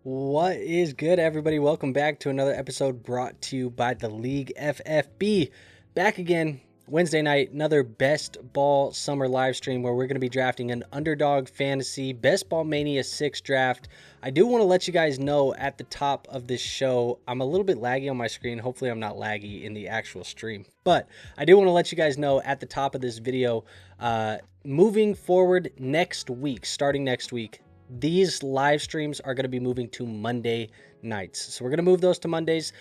What is good, everybody? Welcome back to another episode brought to you by the League FFB. Back again, Wednesday night, another Best Ball Summer live stream where we're going to be drafting an Underdog Fantasy Best Ball Mania 6 draft. I do want to let you guys know at the top of this show, I'm a little bit laggy on my screen. Hopefully I'm not laggy in the actual stream. But I do want to let you guys know at the top of this video, moving forward next week, starting next week, these live streams are going to be moving to Monday nights. So we're going to move those to Mondays.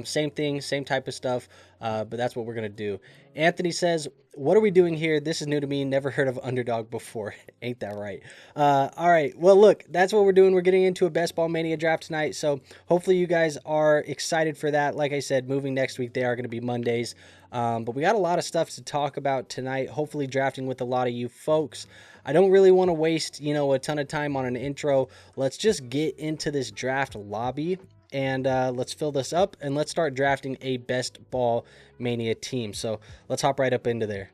Same thing, same type of stuff, but that's what we're going to do. Anthony says, what are we doing here? This is new to me. Never heard of Underdog before. Ain't that right? All right. Well, look, that's what we're doing. We're getting into a Best Ball Mania draft tonight. So hopefully you guys are excited for that. Like I said, moving next week, they are going to be Mondays. But we got a lot of stuff to talk about tonight, hopefully drafting with a lot of you folks. I don't really want to waste, a ton of time on an intro. Let's just get into this draft lobby and let's fill this up and let's start drafting a Best Ball Mania team. So let's hop right up into there.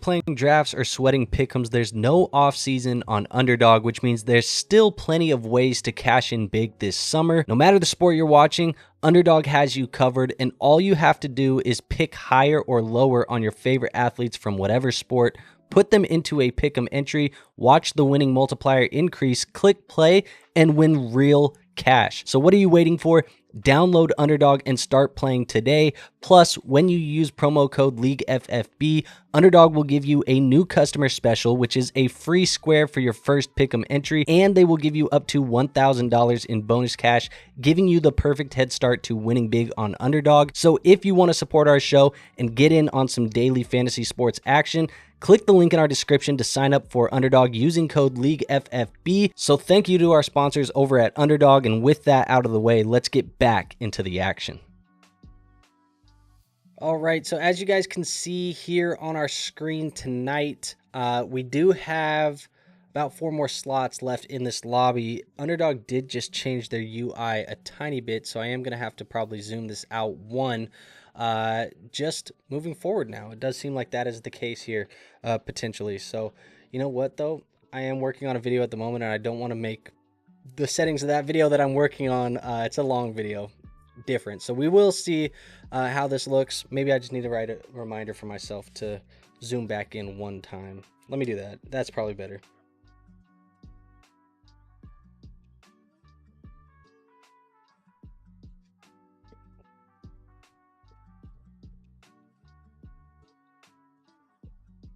Playing drafts or sweating pick'ems, there's no off season on Underdog, which means there's still plenty of ways to cash in big this summer. No matter the sport you're watching, Underdog has you covered, and all you have to do is pick higher or lower on your favorite athletes from whatever sport, put them into a pick'em entry, watch the winning multiplier increase, click play, and win real cash. So what are you waiting for? Download Underdog and start playing today. Plus, when you use promo code LEAGUEFFB, Underdog will give you a new customer special, which is a free square for your first pick'em entry, and they will give you up to $1,000 in bonus cash, giving you the perfect head start to winning big on Underdog. So if you want to support our show and get in on some daily fantasy sports action, click the link in our description to sign up for Underdog using code LEAGUEFFB. So thank you to our sponsors over at Underdog, and with that out of the way, let's get back into the action. All right, so as you guys can see here on our screen tonight, we do have about 4 more slots left in this lobby. Underdog did just change their UI a tiny bit, so I am going to have to probably zoom this out one. Just moving forward now, it does seem like that is the case here, potentially. So, you know what, though? I am working on a video at the moment, and I don't want to make the settings of that video that I'm working on, it's a long video, different. So we will see how this looks. Maybe I just need to write a reminder for myself to zoom back in one time. Let me do that. That's probably better.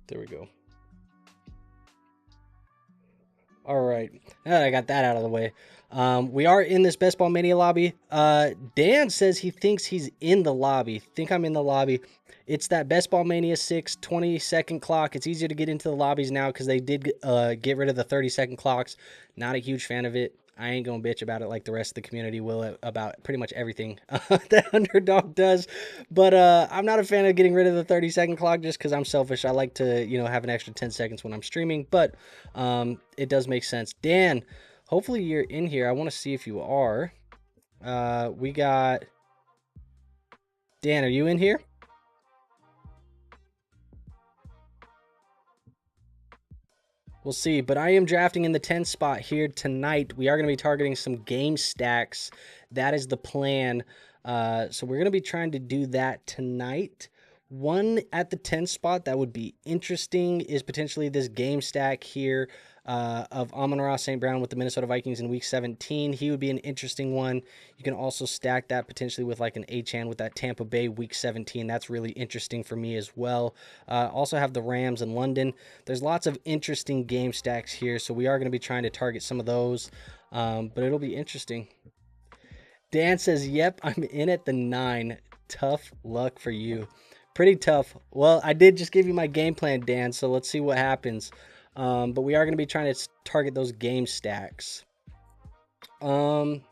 There we go. All right, now that I got that out of the way, we are in this Best Ball Mania lobby. Dan says he thinks he's in the lobby. Think I'm in the lobby. It's that Best Ball Mania 6 20-second clock. It's easier to get into the lobbies now because they did get rid of the 30-second clocks. Not a huge fan of it. I ain't gonna bitch about it like the rest of the community will about pretty much everything that Underdog does. But I'm not a fan of getting rid of the 30-second clock just because I'm selfish. I like to, have an extra 10 seconds when I'm streaming. But it does make sense. Dan, hopefully you're in here. I want to see if you are. We got... Dan, are you in here? We'll see, but I am drafting in the 10 spot here tonight. We are going to be targeting some game stacks. That is the plan. So we're going to be trying to do that tonight. One at the 10 spot that would be interesting is potentially this game stack here of Amon-Ra St. Brown with the Minnesota Vikings in week 17. He would be an interesting one. You can also stack that potentially with like an Achane with that Tampa Bay week 17. That's really interesting for me as well. Also have the Rams in London. There's lots of interesting game stacks here, so we are going to be trying to target some of those, but it'll be interesting. Dan says, yep, I'm in at the 9. Tough luck for you. Pretty tough. Well, I did just give you my game plan, Dan, so let's see what happens. But we are going to be trying to target those game stacks. Kicking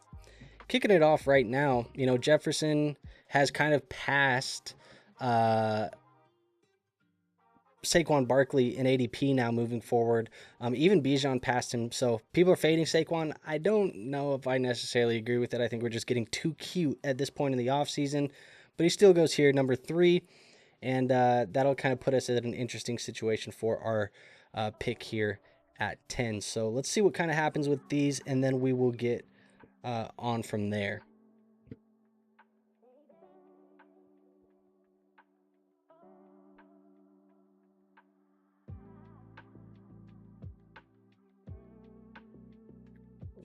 it off right now, Jefferson has kind of passed Saquon Barkley in ADP now moving forward. Even Bijan passed him. So people are fading Saquon. I don't know if I necessarily agree with it. I think we're just getting too cute at this point in the offseason. But he still goes here, number 3. And that'll kind of put us in an interesting situation for our pick here at 10. So let's see what kind of happens with these, and then we will get on from there.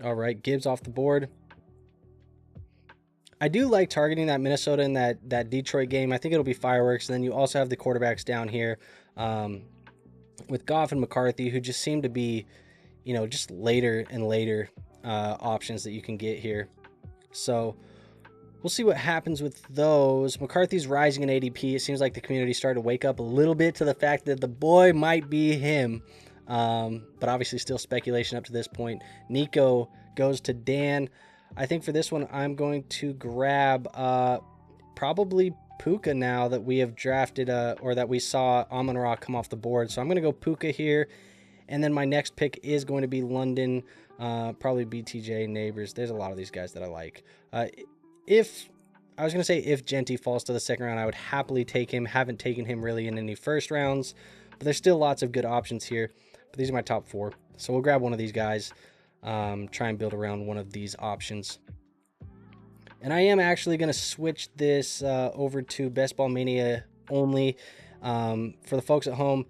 All right, Gibbs off the board. I do like targeting that Minnesota and that Detroit game. I think it'll be fireworks. And then you also have the quarterbacks down here with Goff and McCarthy, who just seem to be, just later and later options that you can get here. So we'll see what happens with those. McCarthy's rising in ADP. It seems like the community started to wake up a little bit to the fact that the boy might be him. But obviously still speculation up to this point. Nico goes to Dan. I think for this one, I'm going to grab probably Puka now that we have drafted or that we saw Amon-Ra come off the board. So I'm going to go Puka here. And then my next pick is going to be London, probably BTJ, Neighbors. There's a lot of these guys that I like. If Genty falls to the second round, I would happily take him. Haven't taken him really in any first rounds, but there's still lots of good options here. But these are my top 4. So we'll grab one of these guys, try and build around one of these options. And I am actually going to switch this over to Best Ball Mania only. For the folks at home,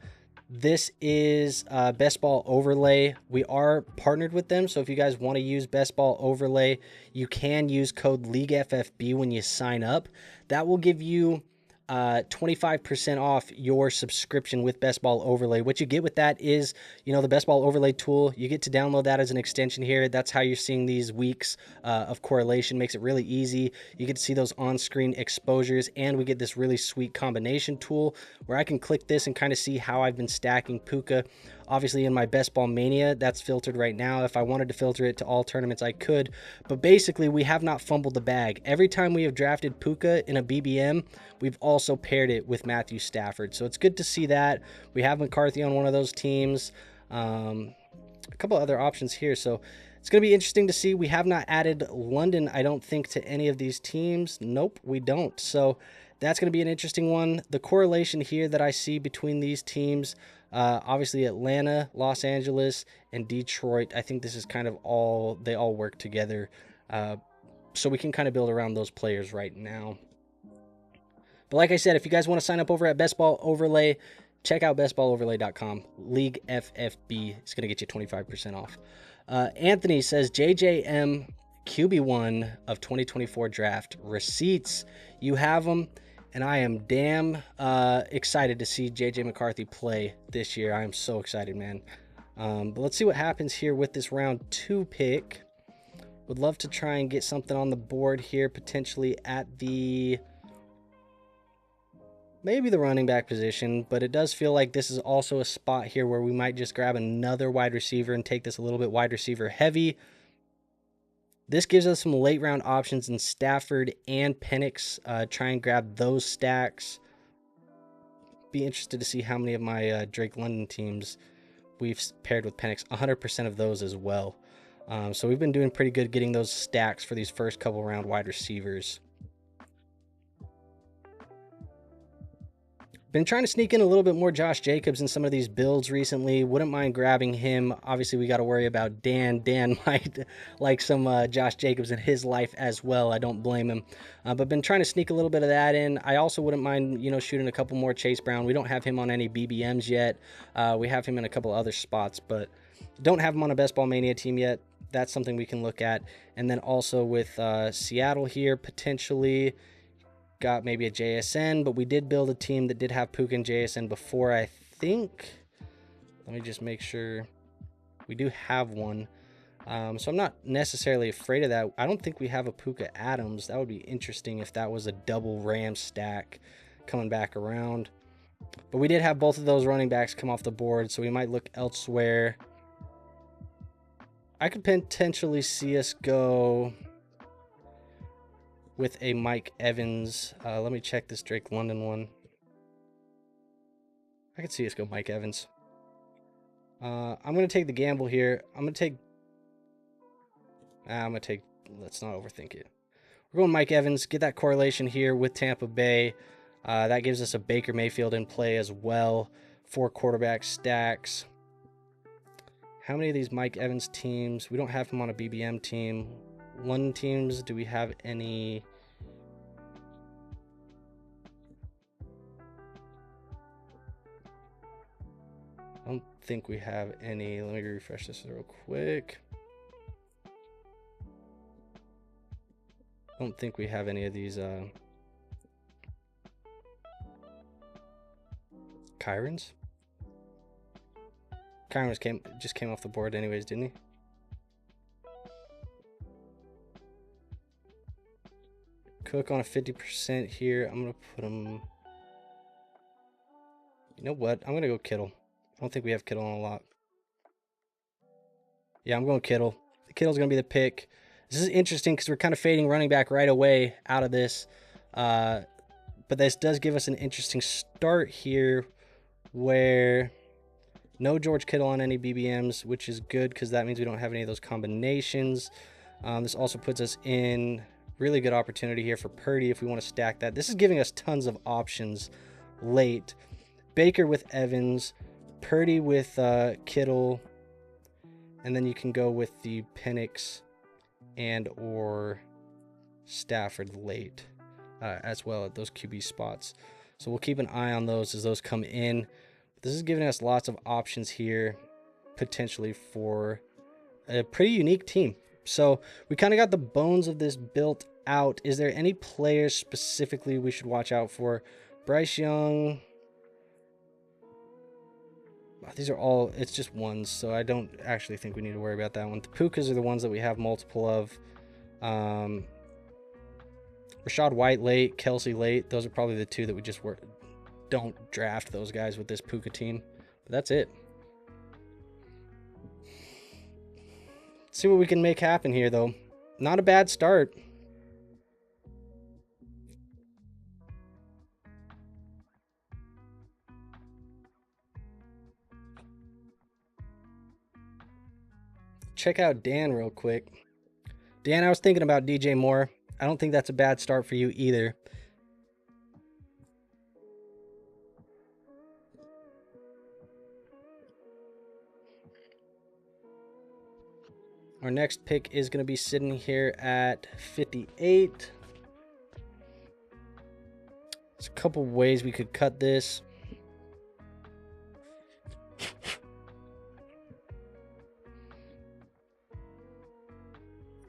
this is Best Ball Overlay. We are partnered with them, so if you guys want to use Best Ball Overlay, you can use code LEAGUEFFB when you sign up. That will give you 25% off your subscription with Best Ball Overlay. What you get with that is, the Best Ball Overlay tool. You get to download that as an extension here. That's how you're seeing these weeks of correlation. Makes it really easy. You get to see those on-screen exposures, and we get this really sweet combination tool where I can click this and kind of see how I've been stacking Puka. Obviously, in my Best Ball Mania, that's filtered right now. If I wanted to filter it to all tournaments, I could. But basically, we have not fumbled the bag. Every time we have drafted Puka in a BBM, we've also paired it with Matthew Stafford. So it's good to see that. We have McCarthy on one of those teams. A couple other options here. So it's going to be interesting to see. We have not added London, I don't think, to any of these teams. Nope, we don't. So that's going to be an interesting one. The correlation here that I see between these teams, obviously Atlanta, Los Angeles, and Detroit, I think this is kind of they all work together. So we can kind of build around those players right now. But like I said, if you guys want to sign up over at Best Ball Overlay, check out bestballoverlay.com. League FFB is going to get you 25% off. Anthony says, JJM QB1 of 2024 draft receipts. You have them. And I am damn excited to see JJ McCarthy play this year. I am so excited, man. But let's see what happens here with this round 2 pick. Would love to try and get something on the board here, potentially at the maybe the running back position, but it does feel like this is also a spot here where we might just grab another wide receiver and take this a little bit wide receiver heavy. This gives us some late round options in Stafford and Penix. Try and grab those stacks. Be interested to see how many of my Drake London teams we've paired with Penix. 100% of those as well. So we've been doing pretty good getting those stacks for these first couple round wide receivers. Been trying to sneak in a little bit more Josh Jacobs in some of these builds recently. Wouldn't mind grabbing him. Obviously, we got to worry about Dan. Dan might like some Josh Jacobs in his life as well. I don't blame him. But been trying to sneak a little bit of that in. I also wouldn't mind, shooting a couple more Chase Brown. We don't have him on any BBMs yet. We have him in a couple other spots, but don't have him on a Best Ball Mania team yet. That's something we can look at. And then also with Seattle here, potentially got maybe a JSN, but we did build a team that did have Puka and JSN before, I think. Let me just make sure. We do have one. So I'm not necessarily afraid of that. I don't think we have a Puka Adams. That would be interesting if that was a double Ram stack coming back around. But we did have both of those running backs come off the board, so we might look elsewhere. I could potentially see us go with a Mike Evans. Let me check this Drake London one. I could see us go Mike Evans. I'm going to take the gamble here. Let's not overthink it. We're going Mike Evans. Get that correlation here with Tampa Bay. That gives us a Baker Mayfield in play as well. 4 quarterback stacks. How many of these Mike Evans teams? We don't have him on a BBM team. London teams, do we have any? I don't think we have any. Let me refresh this real quick. I don't think we have any of these Kyrans. Kyron just came off the board anyways, didn't he? Cook on a 50% here. I'm going to put him... You know what? I'm going to go Kittle. I don't think we have Kittle on a lot. Yeah, I'm going Kittle. Kittle's going to be the pick. This is interesting because we're kind of fading running back right away out of this. But this does give us an interesting start here where no George Kittle on any BBMs, which is good because that means we don't have any of those combinations. This also puts us in really good opportunity here for Purdy if we want to stack that. This is giving us tons of options late. Baker with Evans, Purdy with Kittle, and then you can go with the Penix and or Stafford late as well at those QB spots. So we'll keep an eye on those as those come in. This is giving us lots of options here potentially for a pretty unique team. So we kind of got the bones of this built out. Is there any players specifically we should watch out for? Bryce Young. These are all, it's just ones, so I don't actually think we need to worry about that one. The Pukas are the ones that we have multiple of. Rashad White late, Kelsey late. Those are probably the two that we just don't draft those guys with this Puka team. But that's it. See what we can make happen here, though. Not a bad start. Check out Dan real quick. Dan, I was thinking about DJ Moore. I don't think that's a bad start for you either. Our next pick is going to be sitting here at 58. There's a couple ways we could cut this.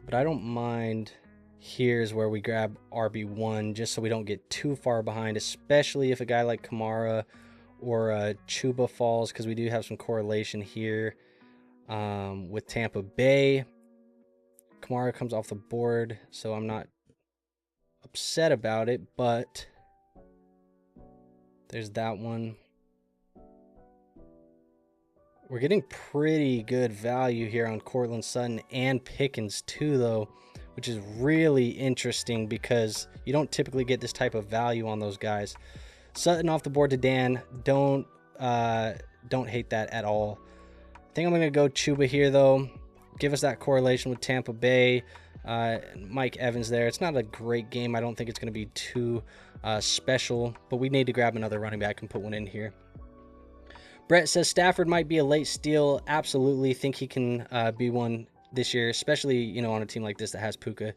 But I don't mind here's where we grab RB1 just so we don't get too far behind, especially if a guy like Kamara or Chuba falls, because we do have some correlation here with Tampa Bay. Kamara comes off the board, so I'm not upset about it, but there's that one. We're getting pretty good value here on Cortland Sutton and Pickens too, though, which is really interesting because you don't typically get this type of value on those guys. Sutton off the board to Dan. Don't hate that at all. I think I'm going to go Chuba here, though. Give us that correlation with Tampa Bay. Mike Evans there. It's not a great game. I don't think it's going to be too special, but we need to grab another running back and put one in here. Brett says Stafford might be a late steal. Absolutely think he can be one this year, especially, you know, on a team like this that has Puka.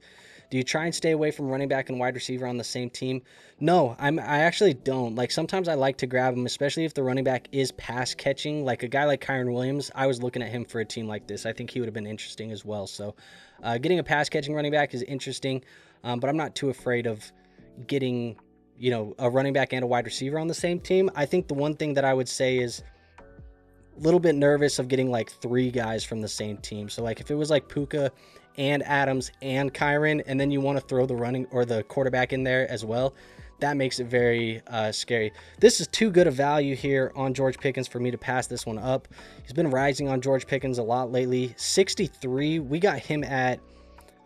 Do you try and stay away from running back and wide receiver on the same team? No, I actually don't. Like, sometimes I like to grab him, especially if the running back is pass catching. Like a guy like Kyron Williams, I was looking at him for a team like this. I think he would have been interesting as well. So getting a pass catching running back is interesting, but I'm not too afraid of getting, you know, a running back and a wide receiver on the same team. I think the one thing that I would say is a little bit nervous of getting like 3 guys from the same team. So like if it was like Puka and Adams and Kyron, and then you want to throw the running or the quarterback in there as well, that makes it very scary. This is too good a value here on George Pickens for me to pass this one up. He's been rising on George Pickens a lot lately. 63, we got him at,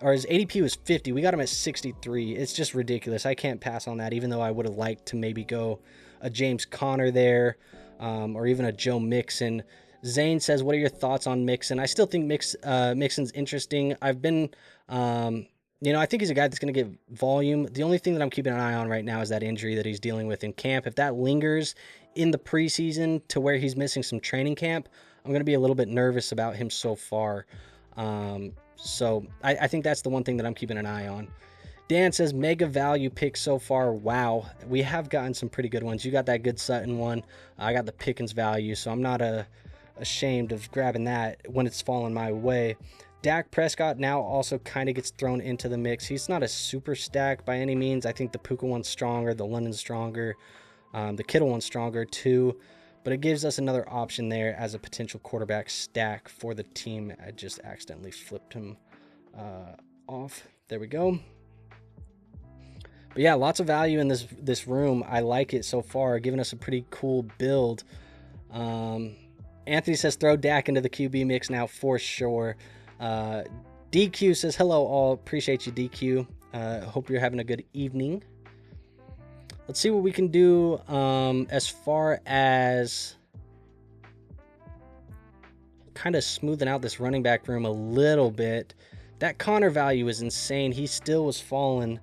or his ADP was 50. We got him at 63. It's just ridiculous. I can't pass on that, even though I would have liked to maybe go a James Conner there, or even a Joe Mixon. Zane says, what are your thoughts on Mixon? I still think Mixon's interesting. I've been, you know, I think he's a guy that's going to get volume. The only thing that I'm keeping an eye on right now is that injury that he's dealing with in camp. If that lingers in the preseason to where he's missing some training camp, I'm going to be a little bit nervous about him so far. So I think that's the one thing that I'm keeping an eye on. Dan says, mega value pick so far. Wow, we have gotten some pretty good ones. You got that good Sutton one. I got the Pickens value, so I'm not ashamed of grabbing that when it's fallen my way. Dak Prescott now also kind of gets thrown into the mix. He's not a super stack by any means. I think the Puka one's stronger, the London's stronger, the Kittle one's stronger too, but it gives us another option there as a potential quarterback stack for the team. I just accidentally flipped him off. There we go. But yeah, lots of value in this room. I like it so far, giving us a pretty cool build. Anthony says throw Dak into the QB mix now for sure. DQ says hello all. Appreciate you, DQ. Hope you're having a good evening. Let's see what we can do as far as kind of smoothing out this running back room a little bit. That Connor value is insane. He still was falling.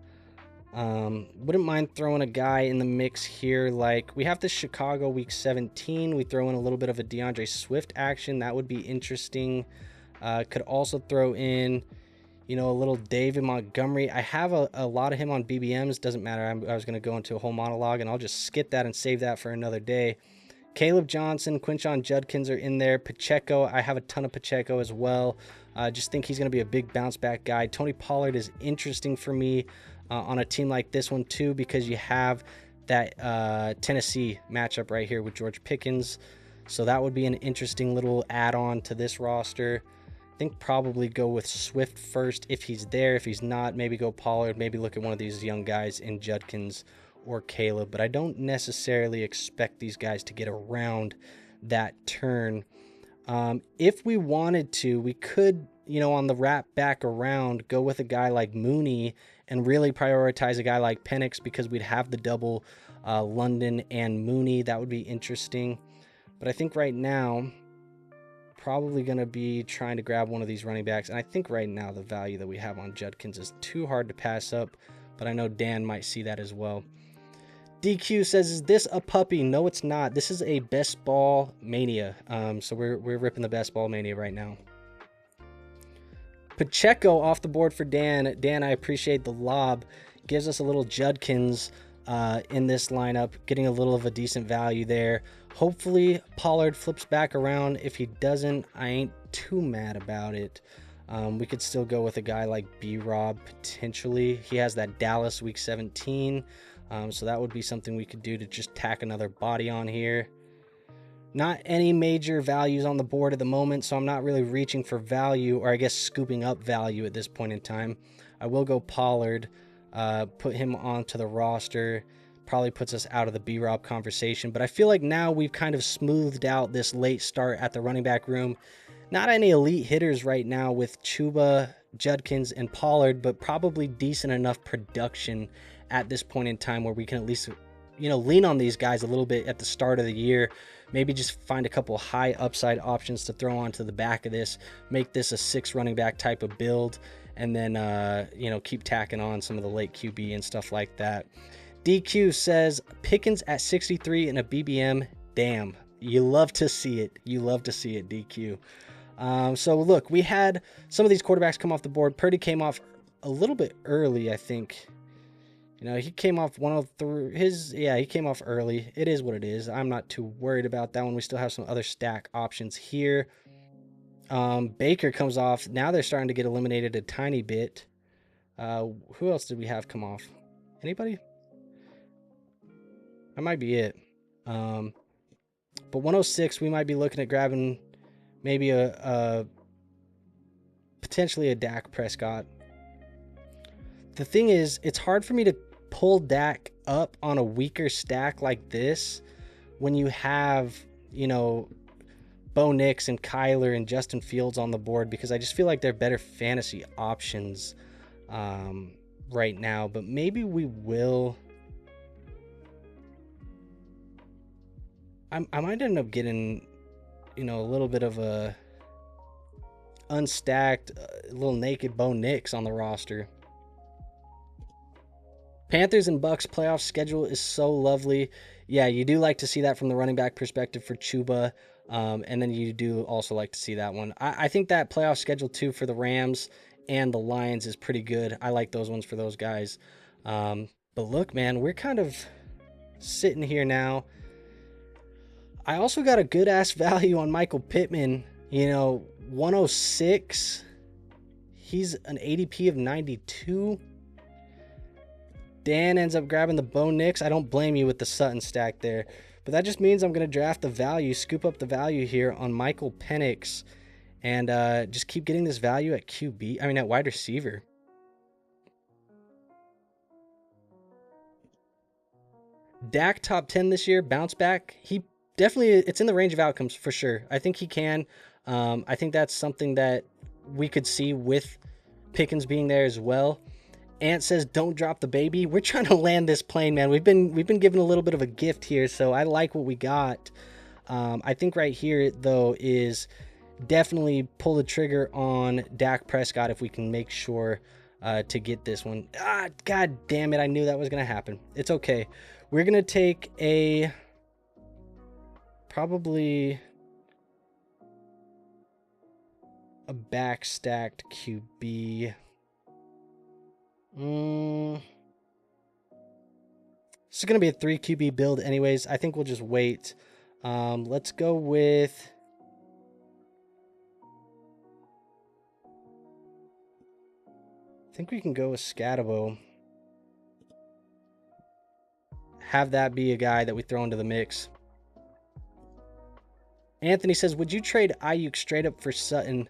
Wouldn't mind throwing a guy in the mix here. Like, we have the Chicago week 17. We throw in a little bit of a DeAndre Swift action. That would be interesting. Could also throw in, you know, a little David Montgomery. I have a lot of him on BBMs. Doesn't matter. I was going to go into a whole monologue, and I'll just skip that and save that for another day. Caleb Johnson, Quinshon Judkins are in there. Pacheco, I have a ton of Pacheco as well. Just think he's going to be a big bounce back guy. Tony Pollard is interesting for me on a team like this one too, because you have that Tennessee matchup right here with George Pickens. So that would be an interesting little add-on to this roster. I think probably go with Swift first if he's there. If he's not, maybe go Pollard. Maybe look at one of these young guys in Judkins or Caleb. But I don't necessarily expect these guys to get around that turn. If we wanted to, we could, you know, on the wrap back around, go with a guy like Mooney and really prioritize a guy like Penix, because we'd have the double London and Mooney. That would be interesting. But I think right now, probably going to be trying to grab one of these running backs. And I think right now the value that we have on Judkins is too hard to pass up, but I know Dan might see that as well. DQ says, is this a puppy? No, it's not. This is a best ball mania. So we're ripping the best ball mania right now. Pacheco off the board for Dan. Dan, I appreciate the lob. Gives us a little Judkins in this lineup, getting a little of a decent value there. Hopefully Pollard flips back around. If he doesn't, I ain't too mad about it. We could still go with a guy like B-Rob potentially. He has that Dallas week 17. So that would be something we could do to just tack another body on here. Not any major values on the board at the moment, so I'm not really reaching for value, or I guess scooping up value at this point in time. I will go Pollard, put him onto the roster. Probably puts us out of the B-Rob conversation, but I feel like now we've kind of smoothed out this late start at the running back room. Not any elite hitters right now with Chuba, Judkins, and Pollard, but probably decent enough production at this point in time where we can at least, lean on these guys a little bit at the start of the year. Maybe just find a couple high upside options to throw onto the back of this, make this a 6 running back type of build, and then, keep tacking on some of the late QB and stuff like that. DQ says Pickens at 63 in a BBM. Damn, you love to see it. You love to see it, DQ. So look, we had some of these quarterbacks come off the board. Purdy came off a little bit early, I think. He came off 103. He came off early. It is what it is. I'm not too worried about that one. We still have some other stack options here. Baker comes off. Now they're starting to get eliminated a tiny bit. Who else did we have come off? Anybody? That might be it. But 106, we might be looking at grabbing maybe potentially a Dak Prescott. The thing is, it's hard for me to pull Dak up on a weaker stack like this when you have, Bo Nix and Kyler and Justin Fields on the board, because I just feel like they're better fantasy options right now. But maybe we will. I might end up getting, a little bit of a unstacked, little naked Bo Nix on the roster. Panthers and Bucks playoff schedule is so lovely. Yeah, you do like to see that from the running back perspective for Chuba. And then you do also like to see that one. I think that playoff schedule too for the Rams and the Lions is pretty good. I like those ones for those guys. But look, man, we're kind of sitting here now. I also got a good ass value on Michael Pittman. 106. He's an ADP of 92. Dan ends up grabbing the Bo Nix. I don't blame you with the Sutton stack there. But that just means I'm going to draft the value, scoop up the value here on Michael Penix, and just keep getting this value at at wide receiver. Dak top 10 this year, bounce back. He definitely, it's in the range of outcomes for sure. I think he can. I think that's something that we could see with Pickens being there as well. Ant says, don't drop the baby. We're trying to land this plane, man. We've been given a little bit of a gift here, so I like what we got. I think right here, though, is definitely pull the trigger on Dak Prescott if we can make sure to get this one. God damn it. I knew that was going to happen. It's okay. We're going to take probably a backstacked QB. This is going to be a 3 QB build anyways. I think we'll just wait. Let's go with... I think we can go with Scatabo. Have that be a guy that we throw into the mix. Anthony says, would you trade Ayuk straight up for Sutton?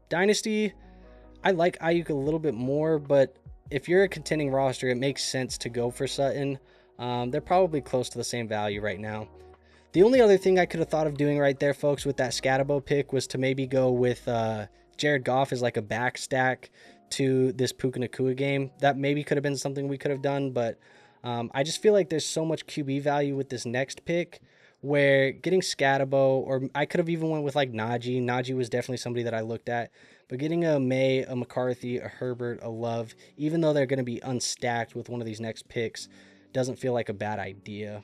Dynasty, I like Ayuk a little bit more, but if you're a contending roster, it makes sense to go for Sutton. They're probably close to the same value right now. The only other thing I could have thought of doing right there, folks, with that Scatabo pick was to maybe go with Jared Goff as like a back stack to this Puka Nacua game. That maybe could have been something we could have done, but I just feel like there's so much QB value with this next pick where getting Scatabo, or I could have even went with like Najee. Najee was definitely somebody that I looked at. But getting a May, a McCarthy, a Herbert, a Love, even though they're going to be unstacked with one of these next picks, doesn't feel like a bad idea.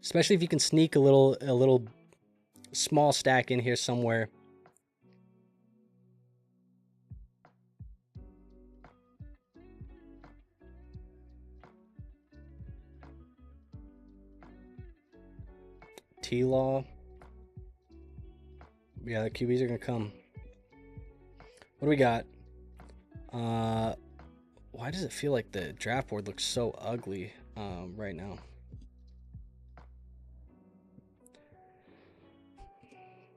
Especially if you can sneak a little small stack in here somewhere. T-Law. Yeah, the QBs are going to come. What do we got? Why does it feel like the draft board looks so ugly right now?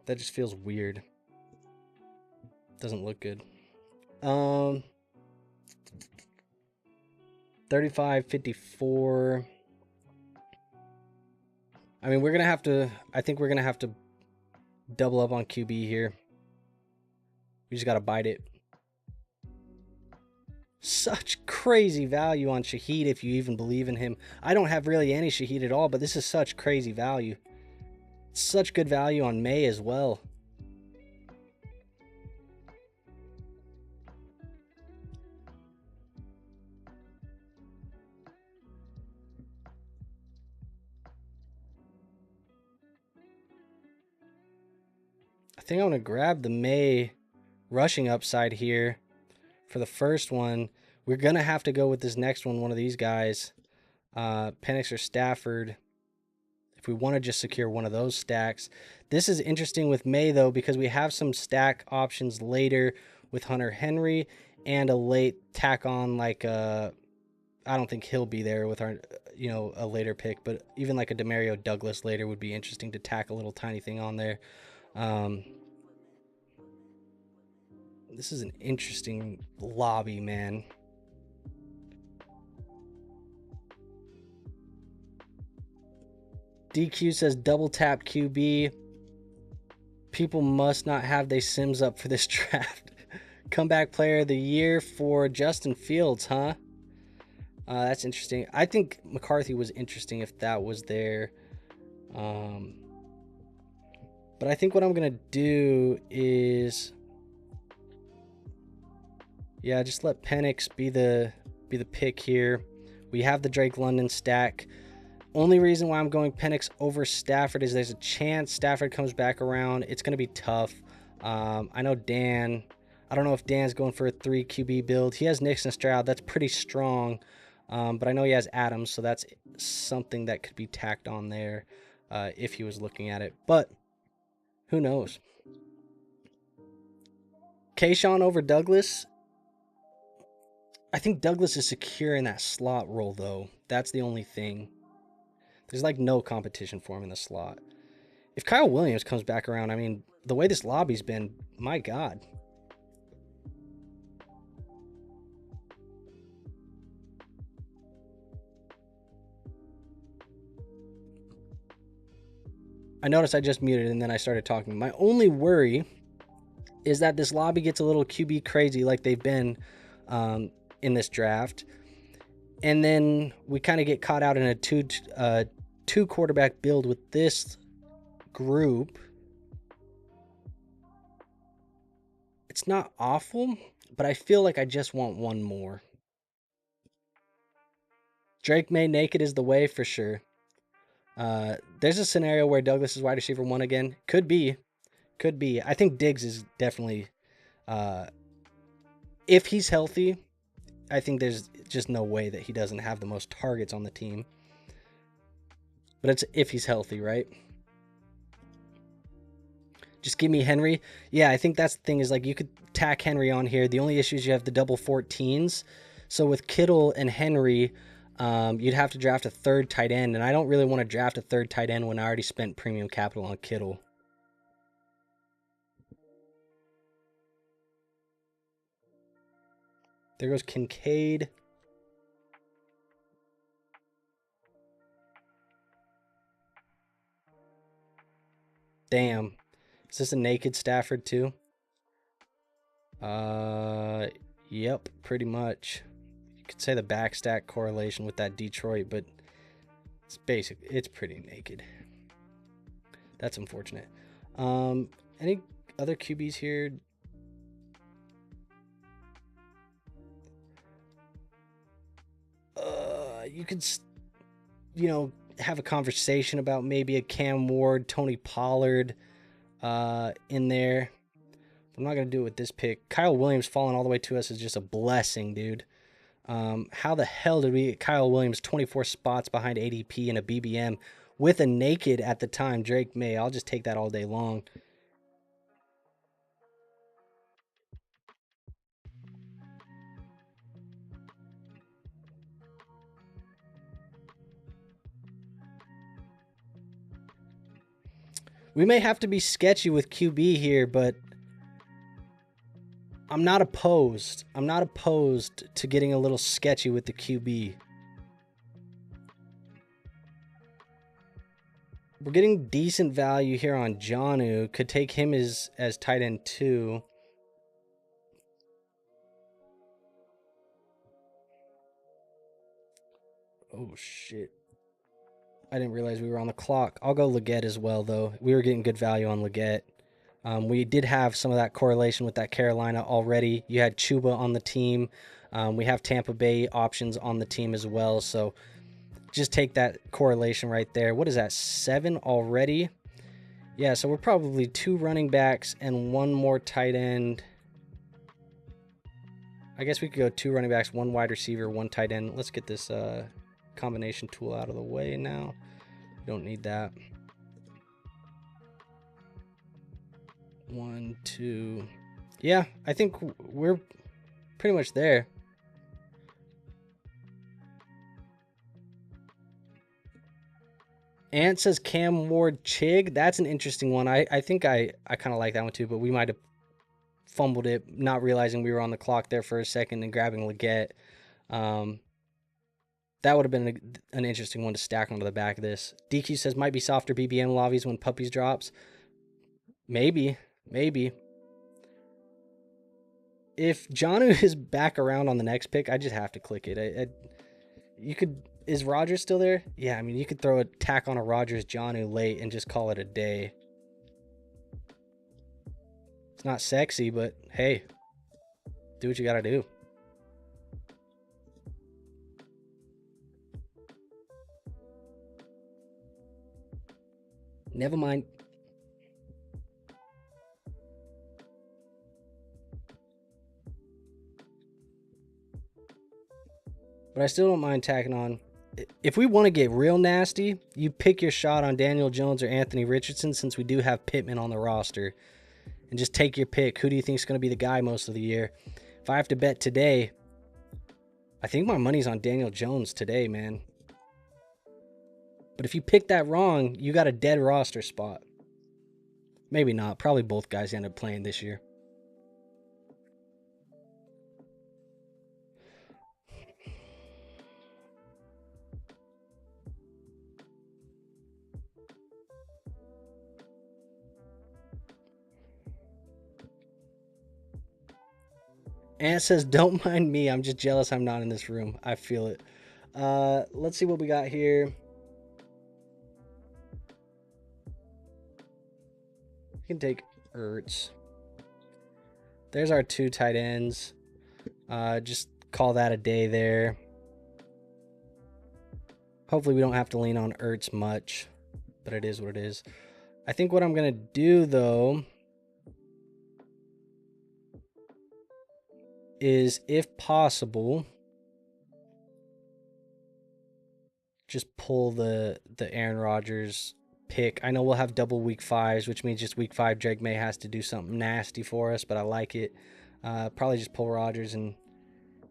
That just feels weird. Doesn't look good. 35, 54. I mean, we're going to have to... I think we're going to have to double up on QB here. We just got to bite it. Such crazy value on Shaheed if you even believe in him. I don't have really any Shaheed at all, but this is such crazy value. Such good value on May as well. I think I'm going to grab the May rushing upside here for the first one. We're going to have to go with this next one of these guys. Penix or Stafford. If we want to just secure one of those stacks. This is interesting with May, though, because we have some stack options later with Hunter Henry and a late tack on like I don't think he'll be there with our, a later pick, but even like a Demario Douglas later would be interesting to tack a little tiny thing on there. This is an interesting lobby, man. DQ says double tap QB. People must not have their Sims up for this draft. Comeback player of the year for Justin Fields, huh? That's interesting. I think McCarthy was interesting if that was there. But I think what I'm going to do is... yeah, just let Penix be the pick here. We have the Drake London stack. Only reason why I'm going Penix over Stafford is there's a chance Stafford comes back around. It's going to be tough. I know Dan. I don't know if Dan's going for a 3 QB build. He has Nixon Stroud. That's pretty strong. But I know he has Adams, so that's something that could be tacked on there if he was looking at it. But who knows? Kayshawn over Douglas. I think Douglas is secure in that slot role, though. That's the only thing. There's like no competition for him in the slot. If Kyle Williams comes back around, I mean, the way this lobby's been, my God. I noticed I just muted and then I started talking. My only worry is that this lobby gets a little QB crazy like they've been in this draft. And then we kind of get caught out in a two quarterback build with this group. It's not awful, but I feel like I just want one more. Drake May naked is the way for sure. There's a scenario where Douglas is wide receiver 1 again. Could be. I think Diggs is definitely, if he's healthy, I think there's just no way that he doesn't have the most targets on the team. But it's if he's healthy, right? Just give me Henry. Yeah, I think that's the thing is like you could tack Henry on here. The only issue is you have the double 14s. So with Kittle and Henry, you'd have to draft a third tight end. And I don't really want to draft a third tight end when I already spent premium capital on Kittle. There goes Kincaid. Damn. Is this a naked Stafford too? Yep, pretty much. You could say the backstack correlation with that Detroit, but it's basic. It's pretty naked. That's unfortunate. Any other QBs here? You could, have a conversation about maybe a Cam Ward, Tony Pollard in there. I'm not going to do it with this pick. Kyle Williams falling all the way to us is just a blessing, dude. How the hell did we get Kyle Williams 24 spots behind ADP in a BBM with a naked at the time Drake May. I'll just take that all day long. We may have to be sketchy with QB here, but I'm not opposed. I'm not opposed to getting a little sketchy with the QB. We're getting decent value here on Jonnu. Could take him as tight end 2. Oh, shit. I didn't realize we were on the clock. I'll go Leggett as well, though. We were getting good value on Leggett. We did have some of that correlation with that Carolina already. You had Chuba on the team. We have Tampa Bay options on the team as well. So just take that correlation right there. What is that, 7 already? Yeah, so we're probably 2 running backs and 1 more tight end. I guess we could go 2 running backs, 1 wide receiver, 1 tight end. Let's get this combination tool out of the way now. We don't need that. 1, 2. Yeah, I think we're pretty much there. Ant says Cam Ward Chig. That's an interesting one. I think I kind of like that one too, but we might have fumbled it, not realizing we were on the clock there for a second and grabbing Leggett. That would have been an interesting one to stack onto the back of this. DQ says might be softer BBM lobbies when puppies drops. Maybe. If Jonnu is back around on the next pick, I just have to click it. You could. Is Rodgers still there? Yeah, I mean, you could throw a tack on a Rodgers Jonnu late and just call it a day. It's not sexy, but hey, do what you gotta do. Never mind. But I still don't mind tacking on. If we want to get real nasty, you pick your shot on Daniel Jones or Anthony Richardson, since we do have Pittman on the roster. And just take your pick. Who do you think is going to be the guy most of the year? If I have to bet today, I think my money's on Daniel Jones today, man. But if you pick that wrong, you got a dead roster spot. Maybe not. Probably both guys end up playing this year. Ant says, don't mind me. I'm just jealous I'm not in this room. I feel it. Let's see what we got here. We can take Ertz. There's our 2 tight ends. Just call that a day there. Hopefully we don't have to lean on Ertz much, but it is what it is. I think what I'm going to do, though, is, if possible, just pull the Aaron Rodgers pick. I know we'll have double week 5s, which means just week 5 Drake May has to do something nasty for us, but I like it. Probably just pull Rodgers and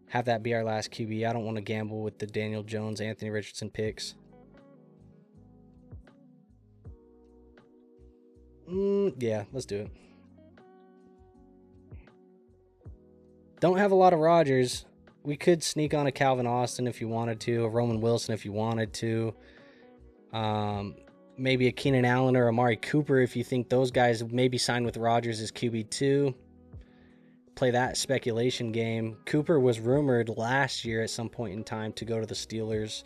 have that be our last QB. I don't want to gamble with the Daniel Jones, Anthony Richardson picks. Yeah, let's do it. Don't have a lot of Rodgers. We could sneak on a Calvin Austin if you wanted to, a Roman Wilson if you wanted to. Maybe a Keenan Allen or Amari Cooper if you think those guys maybe sign with Rodgers as QB2. Play that speculation game. Cooper was rumored last year at some point in time to go to the Steelers.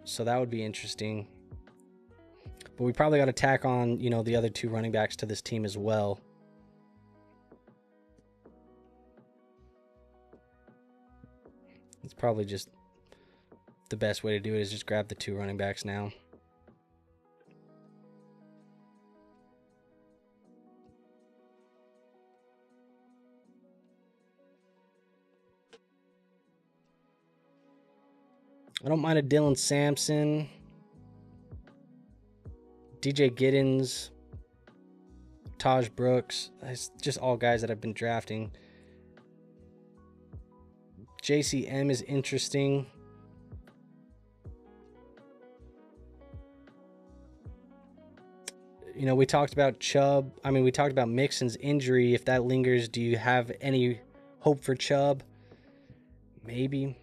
So that would be interesting. But we probably got to tack on, the other 2 running backs to this team as well. It's probably just the best way to do it is just grab the 2 running backs now. I don't mind a Dylan Sampson. DJ Giddens, Taj Brooks. It's just all guys that I've been drafting. JCM is interesting. You know, we talked about Chubb. I mean, we talked about Mixon's injury. If that lingers, do you have any hope for Chubb? Maybe.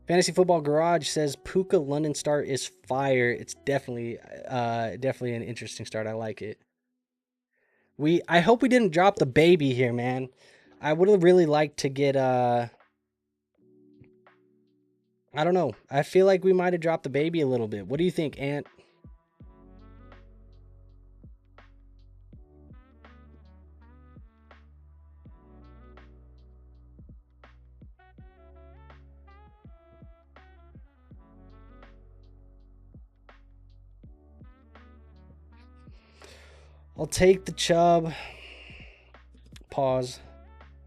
Fantasy Football Garage says Puka London start is fire. It's definitely an interesting start. I like it. I hope we didn't drop the baby here, man. I would have really liked to get I don't know. I feel like we might have dropped the baby a little bit. What do you think, Ant? I'll take the Chubb. Pause.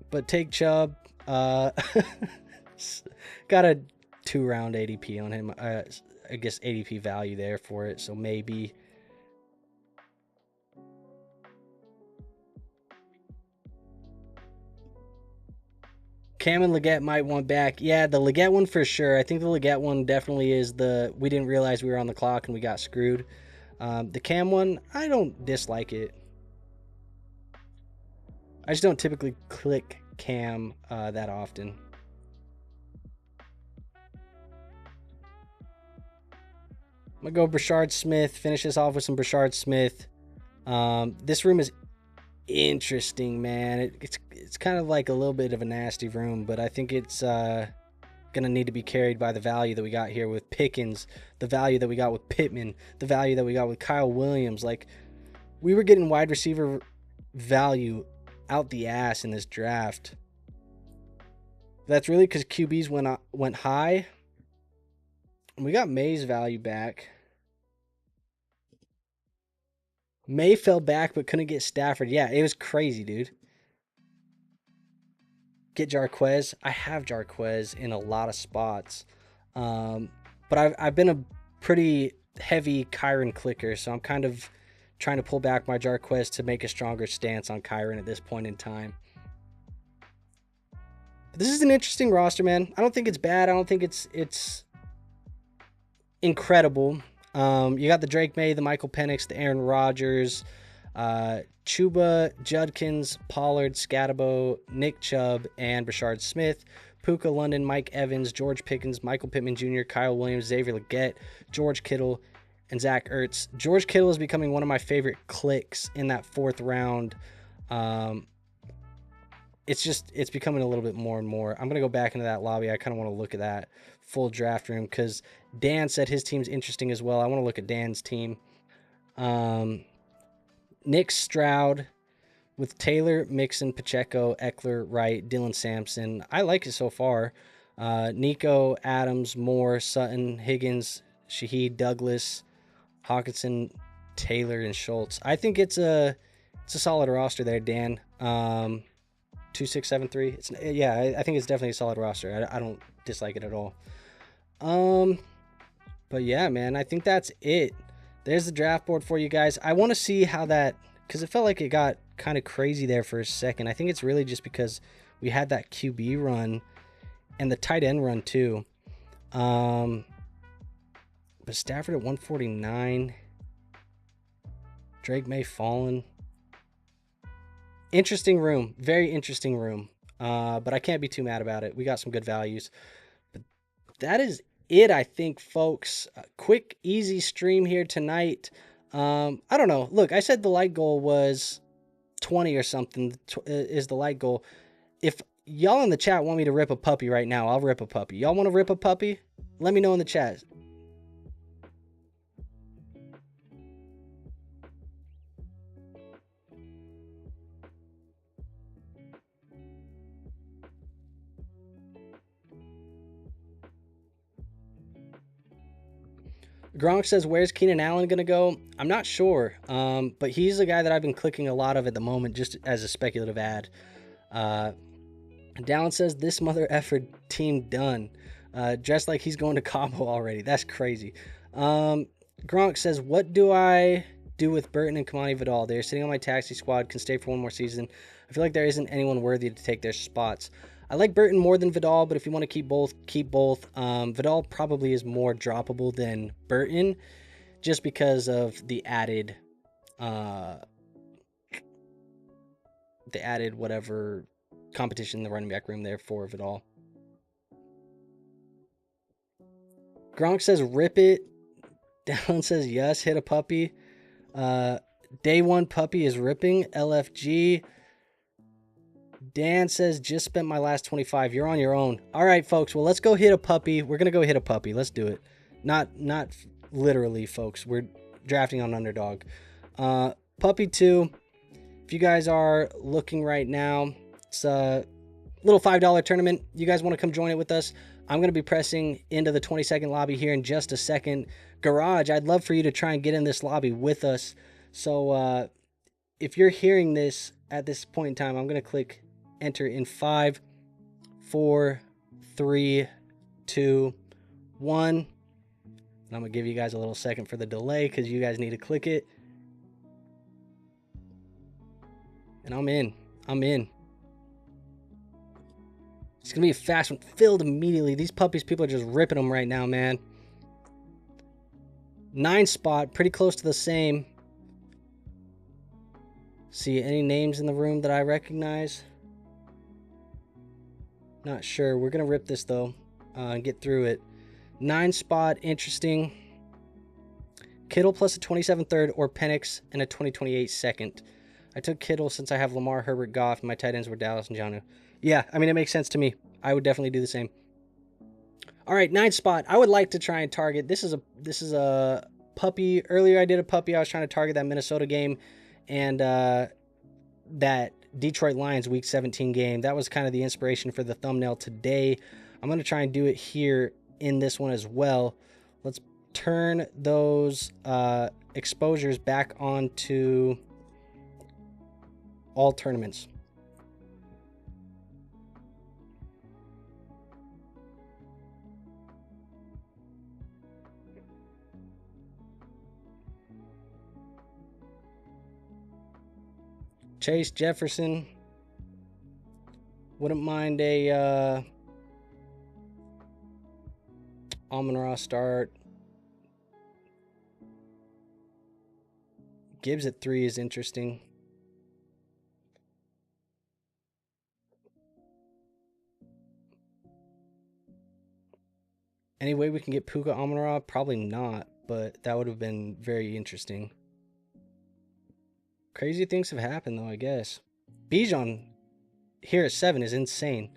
But take Chubb. Got a 2-round ADP on him. I guess ADP value there for it. So maybe. Cam and Leggett might want back. Yeah, the Leggett one for sure. I think the Leggett one definitely is we didn't realize we were on the clock and we got screwed. The Cam one, I don't dislike it. I just don't typically click Cam that often. I'm going to go Brashard Smith. Finish this off with some Brashard Smith. This room is interesting, man. It's kind of like a little bit of a nasty room, but I think it's going to need to be carried by the value that we got here with Pickens, the value that we got with Pittman, the value that we got with Kyle Williams. Like, we were getting wide receiver value out the ass in this draft. That's really because QBs went high. And we got May's value back. May fell back but couldn't get Stafford. Yeah, it was crazy, dude. Get Jarquez. I have Jarquez in a lot of spots. But I've been a pretty heavy Kyron clicker, so I'm kind of trying to pull back my Jarquez to make a stronger stance on Kyron at this point in time. But this is an interesting roster, man. I don't think it's bad. I don't think it's incredible. You got the Drake May, the Michael Penix, the Aaron Rodgers, Chuba, Judkins, Pollard, Scatabo, Nick Chubb, and Brashard Smith, Puka London, Mike Evans, George Pickens, Michael Pittman Jr., Kyle Williams, Xavier Leggett, George Kittle, and Zach Ertz. George Kittle is becoming one of my favorite clicks in that 4th round. It's becoming a little bit more and more. I'm going to go back into that lobby. I kind of want to look at that full draft room because Dan said his team's interesting as well. I want to look at Dan's team. Nick Stroud with Taylor, Mixon, Pacheco, Eckler, Wright, Dylan Sampson. I like it so far. Nico, Adams, Moore, Sutton, Higgins, Shaheed, Douglas, Hawkinson, Taylor, and Schultz. I think it's a solid roster there, Dan. 2673. I think it's definitely a solid roster. I don't dislike it at all. But yeah, man, I think that's it. There's the draft board for you guys. I want to see how that, because it felt like it got kind of crazy there for a second. I think it's really just because we had that QB run and the tight end run too. But Stafford at 149. Drake May fallen. Interesting room. Very interesting room. But I can't be too mad about it. We got some good values. But that is it, I think, folks. A quick, easy stream here tonight. I don't know. Look, I said the light goal was 20 or something is the light goal. If y'all in the chat want me to rip a puppy right now, I'll rip a puppy. Y'all want to rip a puppy? Let me know in the chat. Gronk says, where's Keenan Allen going to go? I'm not sure, but he's a guy that I've been clicking a lot of at the moment just as a speculative ad. Dallin says, this mother effer team done. Dressed like he's going to Cabo already. That's crazy. Gronk says, what do I do with Burton and Kamani Vidal? They're sitting on my taxi squad, can stay for one more season. I feel like there isn't anyone worthy to take their spots. I like Burton more than Vidal, but if you want to keep both, keep both. Vidal probably is more droppable than Burton, just because of the added whatever competition in the running back room there for Vidal. Gronk says, rip it. Down says, yes, hit a puppy. Day one puppy is ripping. LFG. Dan says, just spent my last 25. You're on your own. All right, folks. Well, let's go hit a puppy. We're going to go hit a puppy. Let's do it. Not literally, folks. We're drafting on underdog. Puppy 2. If you guys are looking right now, it's a little $5 tournament. You guys want to come join it with us? I'm going to be pressing into the 20-second lobby here in just a second. Garage, I'd love for you to try and get in this lobby with us. So if you're hearing this at this point in time, I'm going to click enter in 5, 4, 3, 2, 1. And I'm going to give you guys a little second for the delay because you guys need to click it. And I'm in. It's going to be a fast one. Filled immediately. These puppies, people are just ripping them right now, man. 9 spot. Pretty close to the same. See any names in the room that I recognize? Not sure. We're going to rip this, though. And get through it. 9 spot. Interesting. Kittle plus a 27 third or Penix and a 2028 second. I took Kittle since I have Lamar, Herbert, Goff, and my tight ends were Dallas and Jonnu. Yeah, I mean, it makes sense to me. I would definitely do the same. All right, 9 spot. I would like to try and target. This is a puppy. Earlier, I did a puppy. I was trying to target that Minnesota game and that Detroit Lions Week 17 game. That was kind of the inspiration for the thumbnail today. I'm going to try and do it here in this one as well. Let's turn those exposures back onto all tournaments. Chase Jefferson. Wouldn't mind a Amon-Ra start. Gibbs at 3 is interesting. Any way we can get Puka Amon-Ra? Probably not, but that would have been very interesting. Crazy things have happened, though, I guess. Bijan here at 7 is insane.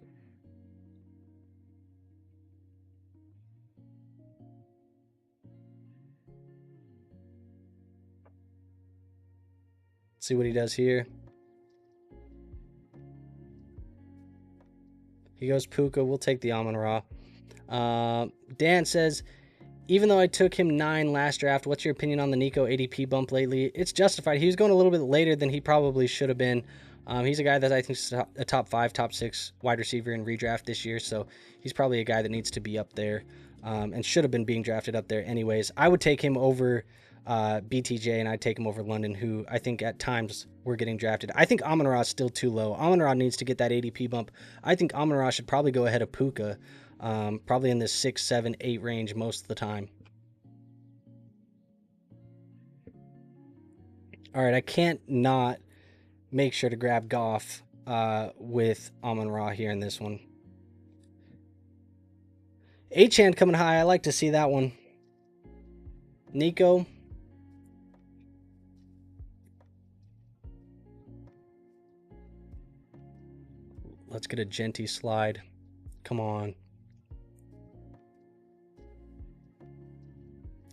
Let's see what he does here. He goes Puka. We'll take the Amon-Ra. Dan says, even though I took him 9 last draft, what's your opinion on the Nico ADP bump lately? It's justified. He was going a little bit later than he probably should have been. He's a guy that I think is a top 5, top 6 wide receiver in redraft this year, so he's probably a guy that needs to be up there and should have been being drafted up there anyways. I would take him over BTJ, and I'd take him over London, who I think at times were getting drafted. I think Amon-Ra is still too low. Amon-Ra needs to get that ADP bump. I think Amon-Ra should probably go ahead of Puka. Probably in this 6, 7, 8 range most of the time. All right, I can't not make sure to grab Goff with Amon-Ra here in this one. Achane coming high. I like to see that one. Nico. Let's get a Genty slide. Come on.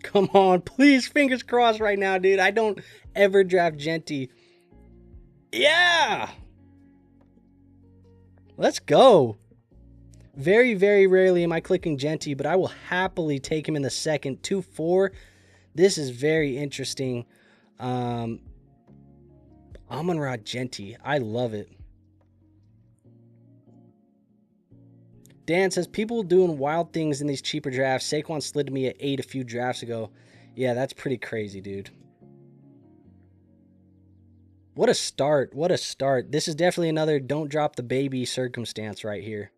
Come on, please, fingers crossed right now, dude. I don't ever draft Genty. Yeah! Let's go. Very, very rarely am I clicking Genty, but I will happily take him in the second. 2-4. This is very interesting. Amon-Ra Genty. I love it. Dan says, people doing wild things in these cheaper drafts. Saquon slid to me at 8 a few drafts ago. Yeah, that's pretty crazy, dude. What a start. What a start. This is definitely another don't drop the baby circumstance right here.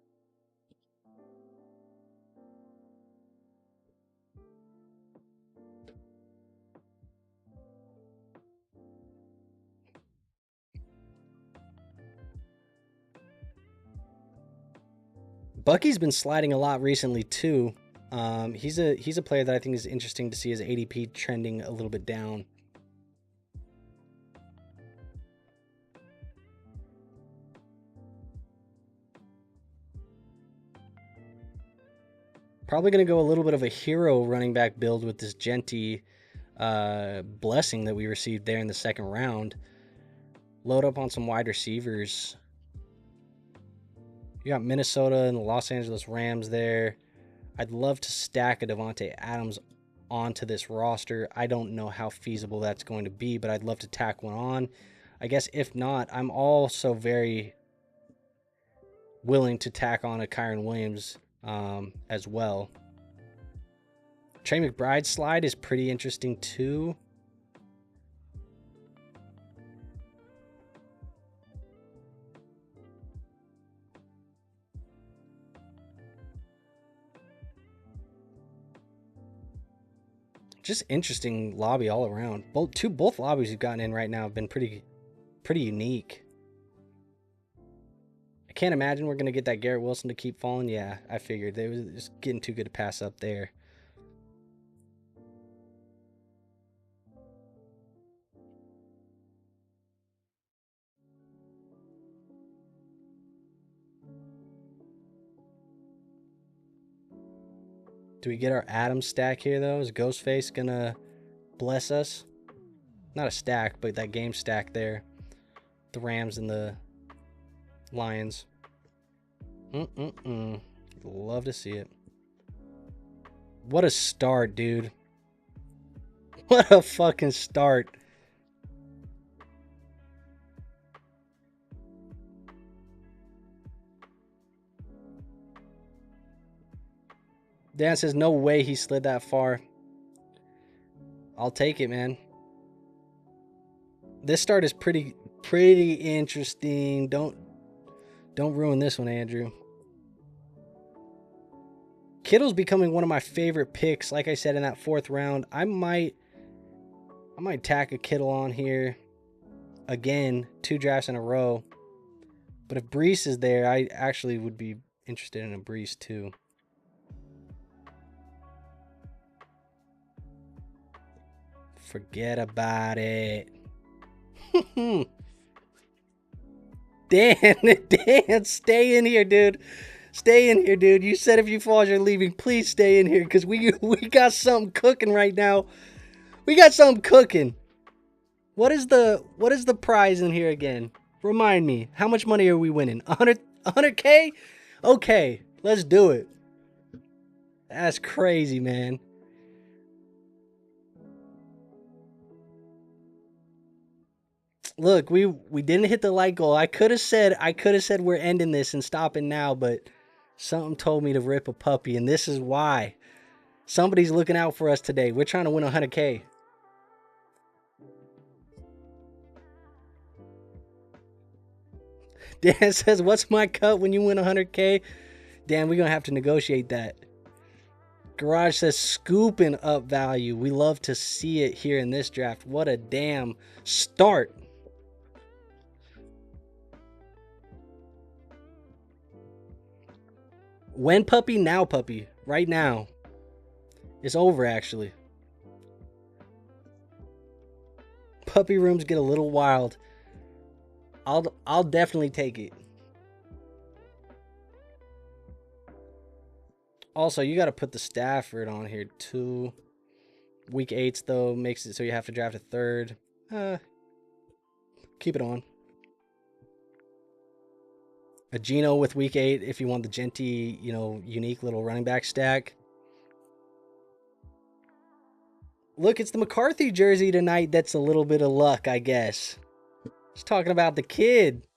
Bucky's been sliding a lot recently too. He's a player that I think is interesting to see his ADP trending a little bit down. Probably going to go a little bit of a hero running back build with this Genty blessing that we received there in the second round. Load up on some wide receivers. You got Minnesota and the Los Angeles Rams there. I'd love to stack a Devontae Adams onto this roster. I don't know how feasible that's going to be, but I'd love to tack one on. I guess if not, I'm also very willing to tack on a Kyron Williams as well. Trey McBride's slide is pretty interesting too. Just interesting lobby all around. Both lobbies we've gotten in right now have been pretty unique. I can't imagine we're gonna get that Garrett Wilson to keep falling. Yeah, I figured they was just getting too good to pass up there. Do we get our Adams stack here though? Is Ghostface gonna bless us? Not a stack, but that game stack there. The Rams and the Lions. Love to see it. What a start, dude. What a fucking start. Dan says, no way he slid that far. I'll take it, man. This start is pretty interesting. Don't ruin this one, Andrew. Kittle's becoming one of my favorite picks. Like I said in that fourth round, I might tack a Kittle on here again, 2 drafts in a row. But if Brees is there, I actually would be interested in a Brees too. Forget about it. Dan, stay in here, dude. Stay in here, dude. You said if you fall, you're leaving. Please stay in here because we got something cooking right now. We got something cooking. What is the prize in here again? Remind me. How much money are we winning? 100K? Okay, let's do it. That's crazy, man. Look, we didn't hit the like goal. I could have said we're ending this and stopping now, but something told me to rip a puppy, and this is why. Somebody's looking out for us today. We're trying to win 100K. Dan says, what's my cut when you win 100K? Dan, we're going to have to negotiate that. Garage says, scooping up value. We love to see it here in this draft. What a damn start. When puppy, now puppy. Right now. It's over, actually. Puppy rooms get a little wild. I'll definitely take it. Also, you got to put the Stafford on here too. Week 8 though makes it so you have to draft a third. Keep it on. A Geno with week 8 if you want the Genty, unique little running back stack. Look, it's the McCarthy jersey tonight. That's a little bit of luck, I guess. Just talking about the kid.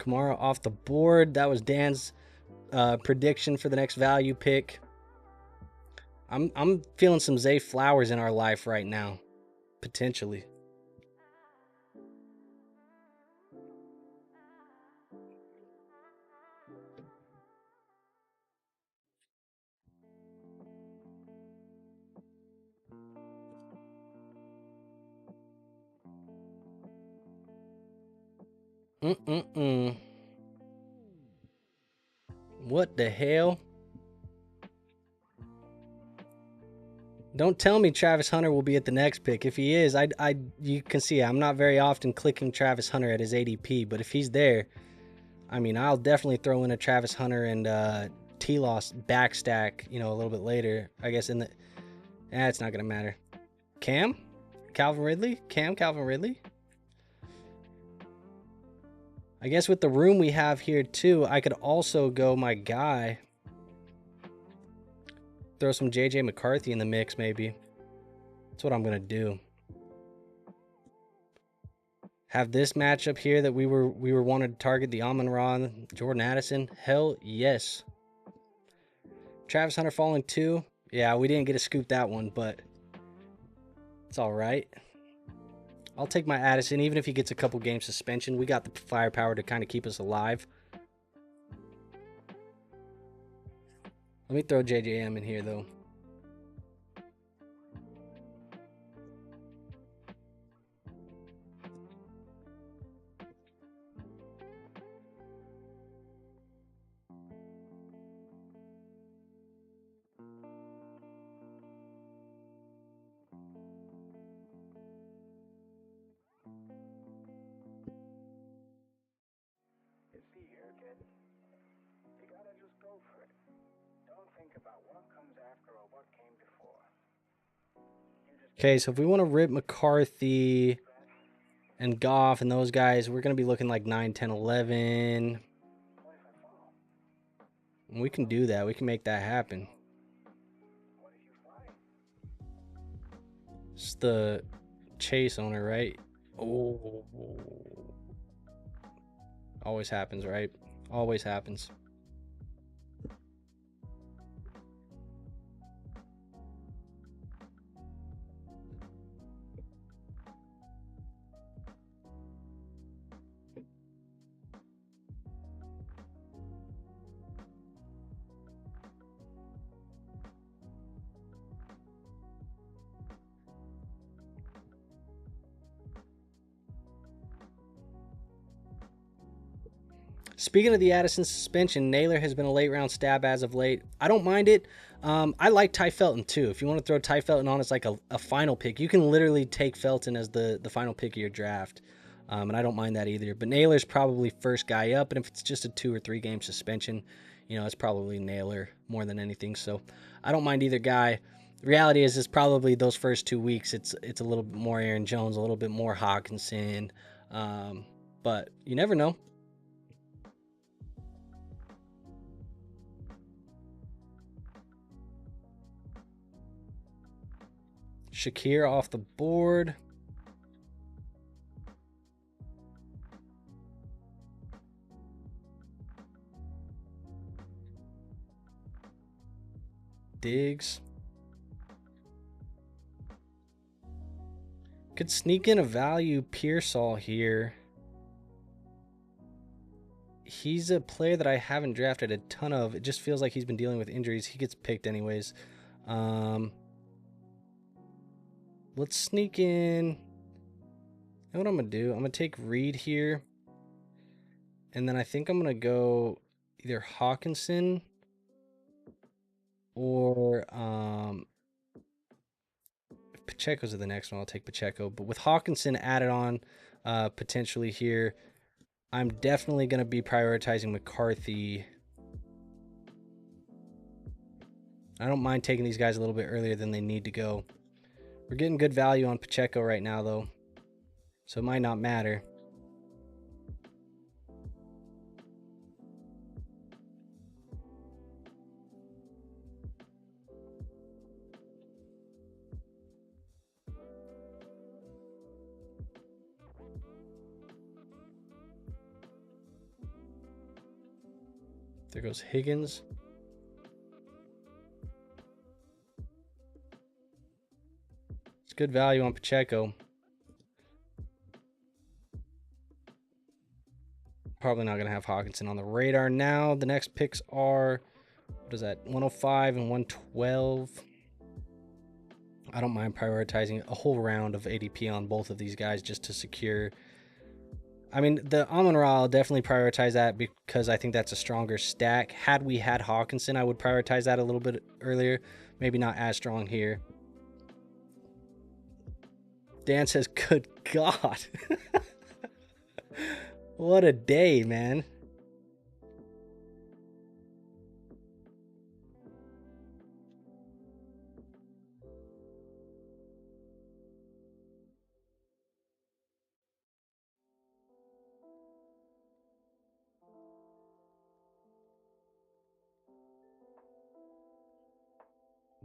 Kamara off the board. That was Dan's prediction for the next value pick. I'm feeling some Zay Flowers in our life right now, potentially. What the hell? Don't tell me Travis Hunter will be at the next pick. If he is, you can see I'm not very often clicking Travis Hunter at his ADP, but if he's there, I mean, I'll definitely throw in a Travis Hunter and T-Loss backstack, you know, a little bit later. I guess in the... it's not going to matter. Calvin Ridley? Calvin Ridley? I guess with the room we have here, too, I could also go my guy... Throw some JJ McCarthy in the mix, maybe. That's what I'm gonna do. Have this matchup here that we were wanted to target, the Amon-Ra, Jordan Addison. Hell yes. Travis Hunter falling 2. Yeah, we didn't get to scoop that one, but it's all right. I'll take my Addison, even if he gets a couple game suspension. We got the firepower to kind of keep us alive. Let me throw JJM in here, though. Okay, so if we want to rip McCarthy and Goff and those guys, we're going to be looking like 9, 10, 11. And we can do that. We can make that happen. It's the Chase owner, right? Oh. Always happens, right? Always happens. Speaking of the Addison suspension, Naylor has been a late round stab as of late. I don't mind it. I like Ty Felton too. If you want to throw Ty Felton on as like a final pick, you can literally take Felton as the final pick of your draft. And I don't mind that either. But Naylor's probably first guy up. And if it's just a 2 or 3 game suspension, you know, it's probably Naylor more than anything. So I don't mind either guy. The reality is probably those first 2 weeks, it's a little bit more Aaron Jones, a little bit more Hawkinson. But you never know. Shakir off the board. Diggs. Could sneak in a value Pearsall here. He's a player that I haven't drafted a ton of. It just feels like he's been dealing with injuries. He gets picked anyways. Let's sneak in. You know what I'm going to do? I'm going to take Reed here. And then I think I'm going to go either Hawkinson or if Pacheco's the next one, I'll take Pacheco. But with Hawkinson added on potentially here, I'm definitely going to be prioritizing McCarthy. I don't mind taking these guys a little bit earlier than they need to go. We're getting good value on Pacheco right now, though, so it might not matter. There goes Higgins. It's good value on Pacheco. Probably not going to have Hawkinson on the radar now. The next picks are, what is that, 105 and 112. I don't mind prioritizing a whole round of ADP on both of these guys just to secure. I mean, the Amon-Ra, I'll definitely prioritize that because I think that's a stronger stack. Had we had Hawkinson, I would prioritize that a little bit earlier. Maybe not as strong here. Dan says, good God. What a day, man.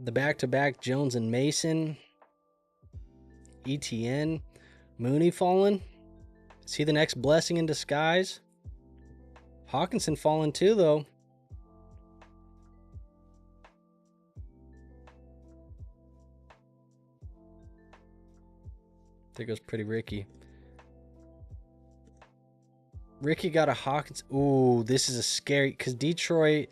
The back-to-back Jones and Mason. ETN. Mooney falling. Is he the next blessing in disguise? Hawkinson falling too, though. There goes Pretty Ricky. Ricky got a Hawkins. Ooh, this is a scary, because Detroit,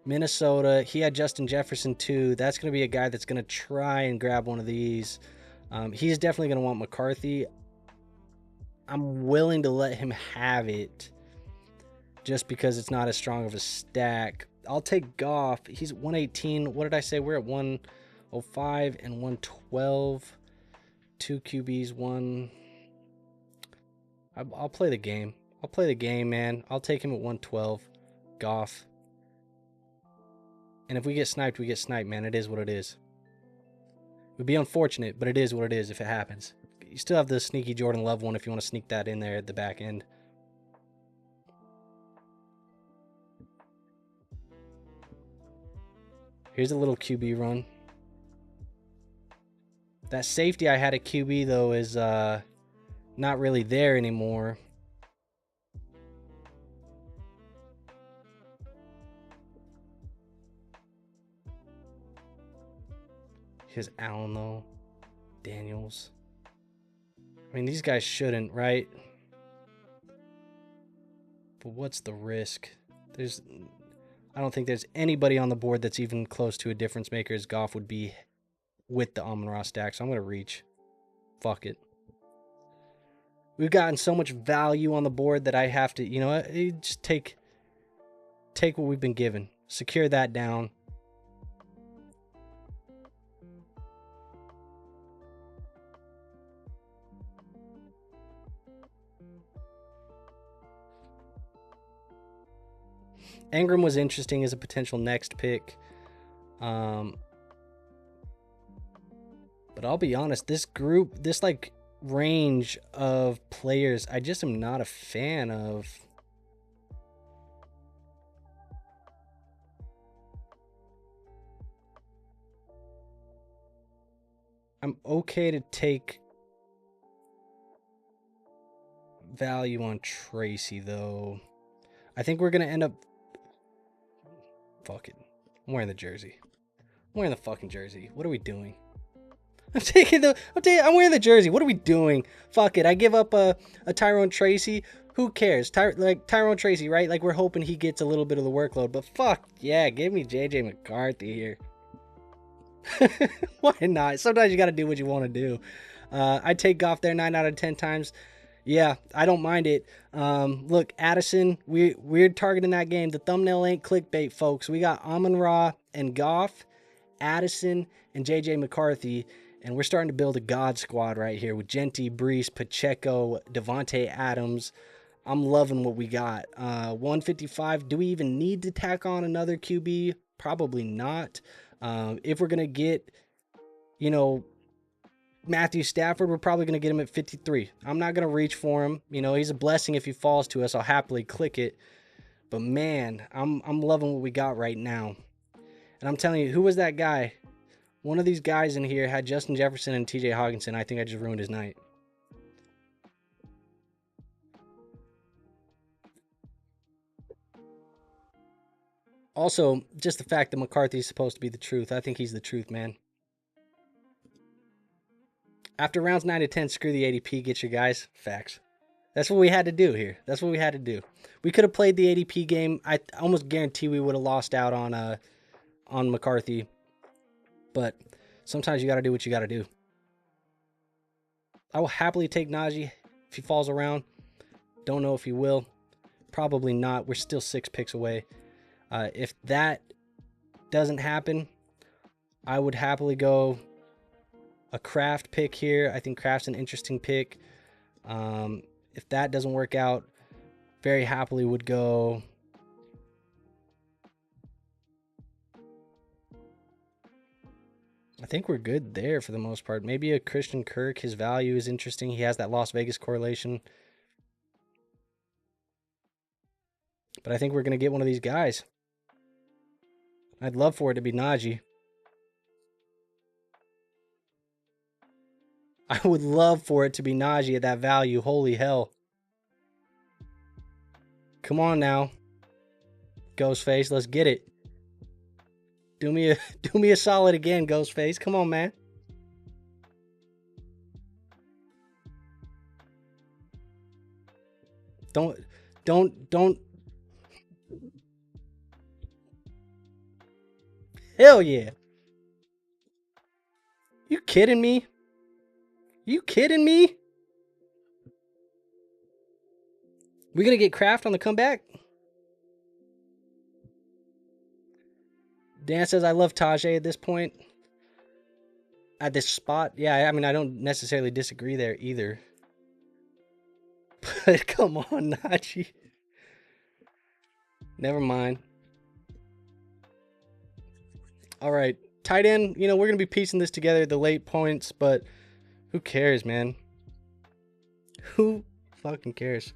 Minnesota, he had Justin Jefferson too. That's going to be a guy that's going to try and grab one of these. He's definitely going to want McCarthy. I'm willing to let him have it just because it's not as strong of a stack. I'll take Goff. He's 118. What did I say? We're at 105 and 112. 2 QBs, one. I'll play the game. I'll play the game, man. I'll take him at 112. Goff. And if we get sniped, we get sniped, man. It is what it is. It would be unfortunate, but it is what it is if it happens. You still have the sneaky Jordan Love one if you want to sneak that in there at the back end. Here's a little QB run. That safety I had at QB, though, is not really there anymore. Here's Allen, though. Daniels. I mean, these guys shouldn't, right? But what's the risk? I don't think there's anybody on the board that's even close to a difference maker as Goff would be with the Amon-Ra stack, so I'm going to reach. Fuck it. We've gotten so much value on the board that I have to, you know what, just take what we've been given. Secure that down. Engram was interesting as a potential next pick. But I'll be honest, this group, this like range of players, I just am not a fan of. I'm okay to take value on Tracy, though. I think we're going to end up. Fuck it. I'm wearing the jersey. I'm wearing the fucking jersey. What are we doing? I'm wearing the jersey. What are we doing? Fuck it. I give up a Tyrone Tracy. Who cares? Tyrone Tracy, right? Like, we're hoping he gets a little bit of the workload. But fuck yeah, give me JJ McCarthy here. Why not? Sometimes you got to do what you want to do. I take Goff there 9 out of 10 times. Yeah, I don't mind it. Look, Addison, we're targeting that game. The thumbnail ain't clickbait, folks. We got Amon-Ra and Goff, Addison, and JJ McCarthy. And we're starting to build a God squad right here with Genty, Brees, Pacheco, Devontae Adams. I'm loving what we got. 155. Do we even need to tack on another QB? Probably not. If we're going to get, Matthew Stafford, we're probably going to get him at 53. I'm not going to reach for him. He's a blessing if he falls to us. I'll happily click it. But, man, I'm loving what we got right now. And I'm telling you, who was that guy? One of these guys in here had Justin Jefferson and TJ Hawkinson. I think I just ruined his night. Also, just the fact that McCarthy's supposed to be the truth. I think he's the truth, man. After rounds 9 to 10, screw the ADP, get your guys. Facts. That's what we had to do here. That's what we had to do. We could have played the ADP game. I almost guarantee we would have lost out on McCarthy. But sometimes you got to do what you got to do. I will happily take Najee if he falls around. Don't know if he will. Probably not. We're still 6 picks away. If that doesn't happen, I would happily go a Kraft pick here. I think Kraft's an interesting pick. If that doesn't work out, very happily would go I think we're good there for the most part. Maybe a Christian Kirk. His value is interesting. He has that Las Vegas correlation. But I think we're going to get one of these guys. I'd love for it to be Najee. I would love for it to be Najee at that value. Holy hell. Come on now. Ghostface, let's get it. Do me a solid again, Ghostface. Come on, man. Don't. Hell yeah. You kidding me? You kidding me? We gonna get Kraft on the comeback? Dan says, I love Tajay at this point. At this spot. Yeah, I mean, I don't necessarily disagree there either. But come on, Najee. Never mind. All right. Tight end, we're going to be piecing this together, the late points, but who cares, man? Who fucking cares?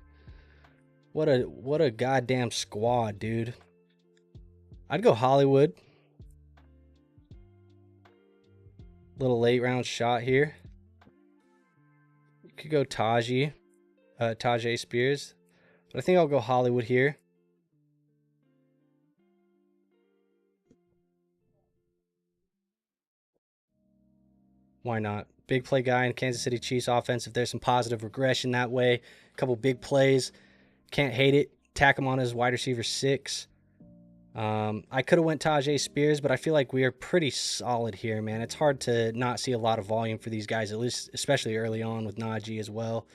What a goddamn squad, dude. I'd go Hollywood. Little late round shot here. You could go Tajay Spears. But I think I'll go Hollywood here. Why not? Big play guy in Kansas City Chiefs offense. If there's some positive regression that way, a couple big plays, can't hate it. Tack him on as wide receiver 6. I could have went Tajay Spears, but I feel like we are pretty solid here, man. It's hard to not see a lot of volume for these guys, at least, especially early on with Najee as well.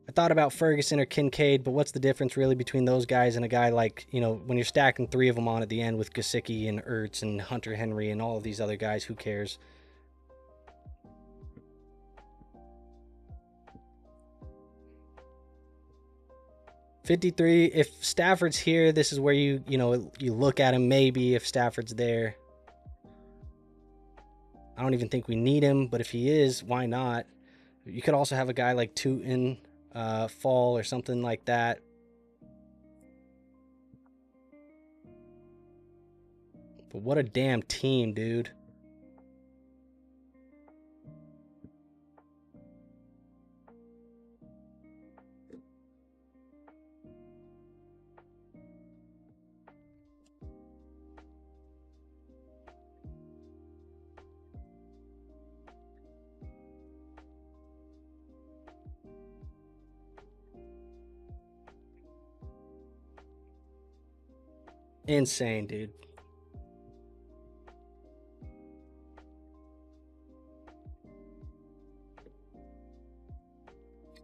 I thought about Ferguson or Kincaid, but what's the difference really between those guys and a guy like, when you're stacking 3 of them on at the end with Gesicki and Ertz and Hunter Henry and all of these other guys, who cares? $53. If Stafford's here, this is where you look at him maybe if Stafford's there. I don't even think we need him, but if he is, why not? You could also have a guy like Tootin fall or something like that. But what a damn team, dude. Insane, dude.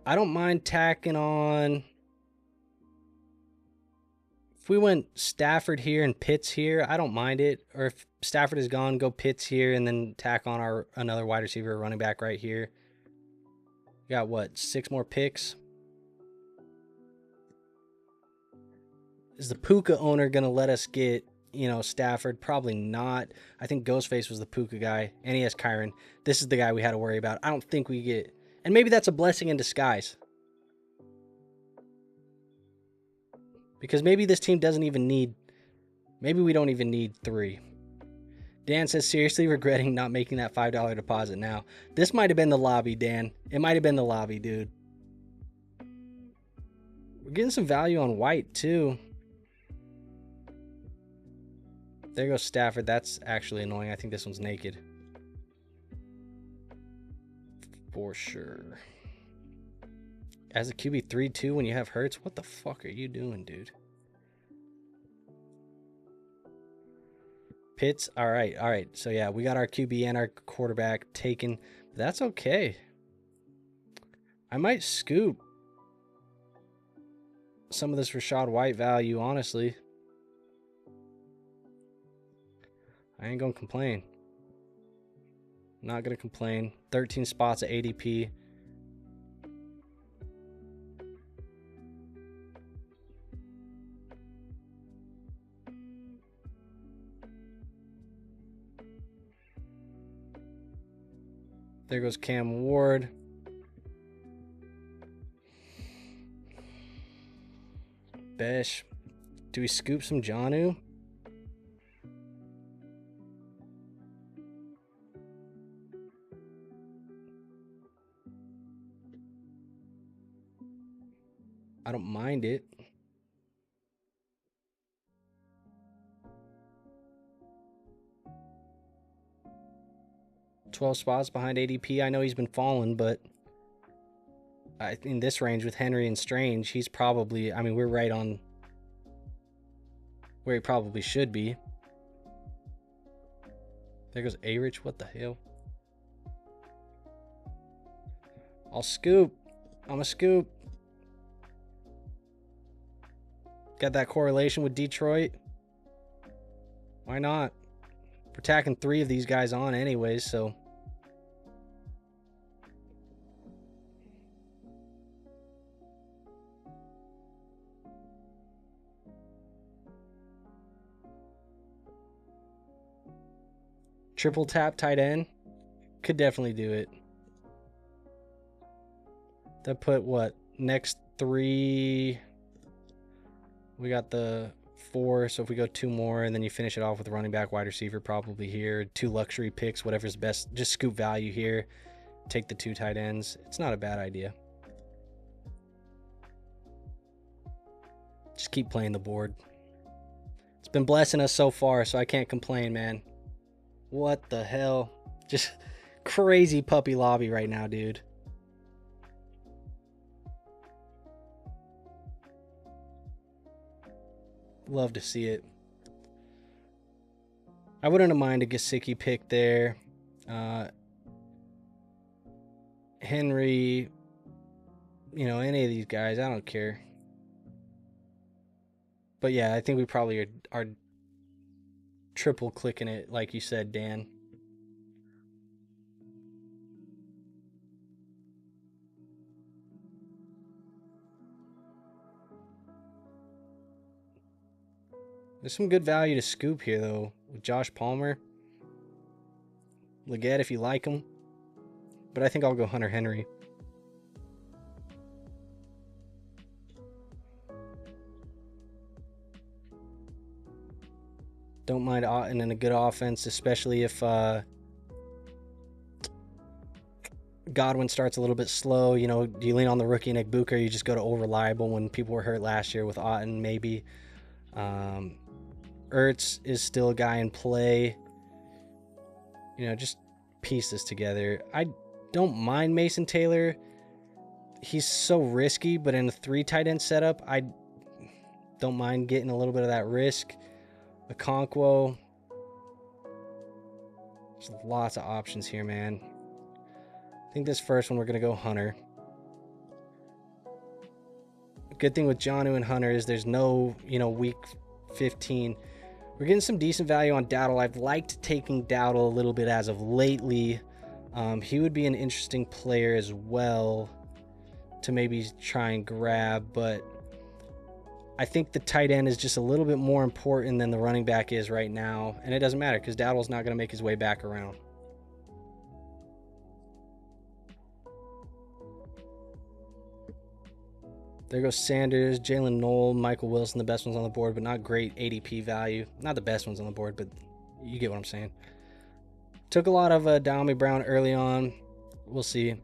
I don't mind tacking on. If we went Stafford here and Pitts here, I don't mind it. Or if Stafford is gone, go Pitts here and then tack on another wide receiver, running back right here. We got what, 6 more picks? Is the Puka owner going to let us get, Stafford? Probably not. I think Ghostface was the Puka guy, and he has Kyron. This is the guy we had to worry about. I don't think we get... And maybe that's a blessing in disguise. Because maybe this team doesn't even need... Maybe we don't even need 3. Dan says, seriously regretting not making that $5 deposit now. This might have been the lobby, Dan. It might have been the lobby, dude. We're getting some value on White, too. There goes Stafford. That's actually annoying. I think this one's naked. For sure. As a QB 3-2 when you have Hurts, what the fuck are you doing, dude? Pitts, all right. So yeah, we got our QB and our quarterback taken. That's okay. I might scoop some of this Rachaad White value, honestly. I ain't gonna complain. Not gonna complain. 13 spots at ADP. There goes Cam Ward. Besh. Do we scoop some Jonnu? I don't mind it. $12 spots behind ADP. I know he's been falling, but in this range with Henry and Strange, he's probably, I mean, we're right on where he probably should be. There goes A-Rich. What the hell? I'll scoop. I'm a scoop. Got that correlation with Detroit. Why not? We're tacking 3 of these guys on anyways, so. Triple tap tight end. Could definitely do it. That put what? Next 3. We got the 4, so if we go 2 more and then you finish it off with running back, wide receiver probably here. 2 luxury picks, whatever's best. Just scoop value here. Take the 2 tight ends. It's not a bad idea. Just keep playing the board. It's been blessing us so far, so I can't complain, man. What the hell? Just crazy puppy lobby right now, dude. Love to see it. I wouldn't have minded a Gesicki pick there. Henry, you know, any of these guys, I don't care. But yeah, I think we probably are triple clicking it, like you said, Dan. There's some good value to scoop here, though, with Josh Palmer. Leggett, if you like him. But I think I'll go Hunter Henry. Don't mind Otten in a good offense, especially if Godwin starts a little bit slow. You know, do you lean on the rookie Nick Buka, or you just go to over-reliable when people were hurt last year with Otten, maybe. Ertz is still a guy in play. You know, just piece this together. I don't mind Mason Taylor. He's so risky, but in a 3 tight end setup, I don't mind getting a little bit of that risk. Okonkwo. There's lots of options here, man. I think this first one we're going to go Hunter. Good thing with Jonnu and Hunter is there's no, you know, week 15. We're getting some decent value on Dowdle. I've liked taking Dowdle a little bit as of lately. He would be an interesting player as well to maybe try and grab, but I think the tight end is just a little bit more important than the running back is right now, and it doesn't matter because Dowdle's not going to make his way back around. There goes Sanders, Jalen Noel, Michael Wilson, the best ones on the board, but not great ADP value. Not the best ones on the board, but you get what I'm saying. Took a lot of Dami Brown early on. We'll see.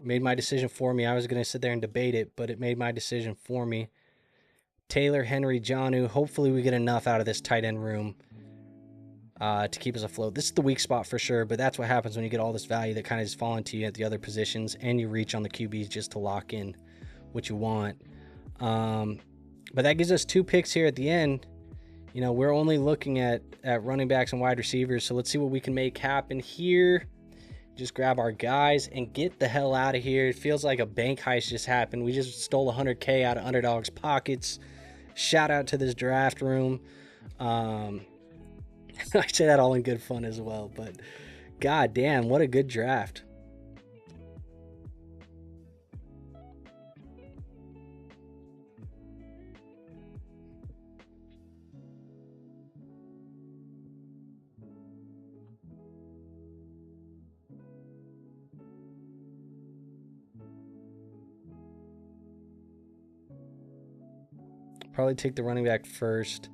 Made my decision for me. I was going to sit there and debate it, but it made my decision for me. Taylor, Henry, Jonnu. Hopefully we get enough out of this tight end room to keep us afloat. This is the weak spot for sure, but that's what happens when you get all this value that kind of is falling to you at the other positions, and you reach on the QBs just to lock in what you want. But that gives us 2 picks here at the end. You know, we're only looking at running backs and wide receivers, so let's see what we can make happen here. Just grab our guys and get the hell out of here. It feels like a bank heist just happened. We just stole 100K out of Underdog's pockets. Shout out to this draft room. I say that all in good fun as well, but god damn, what a good draft. Probably take the running back first.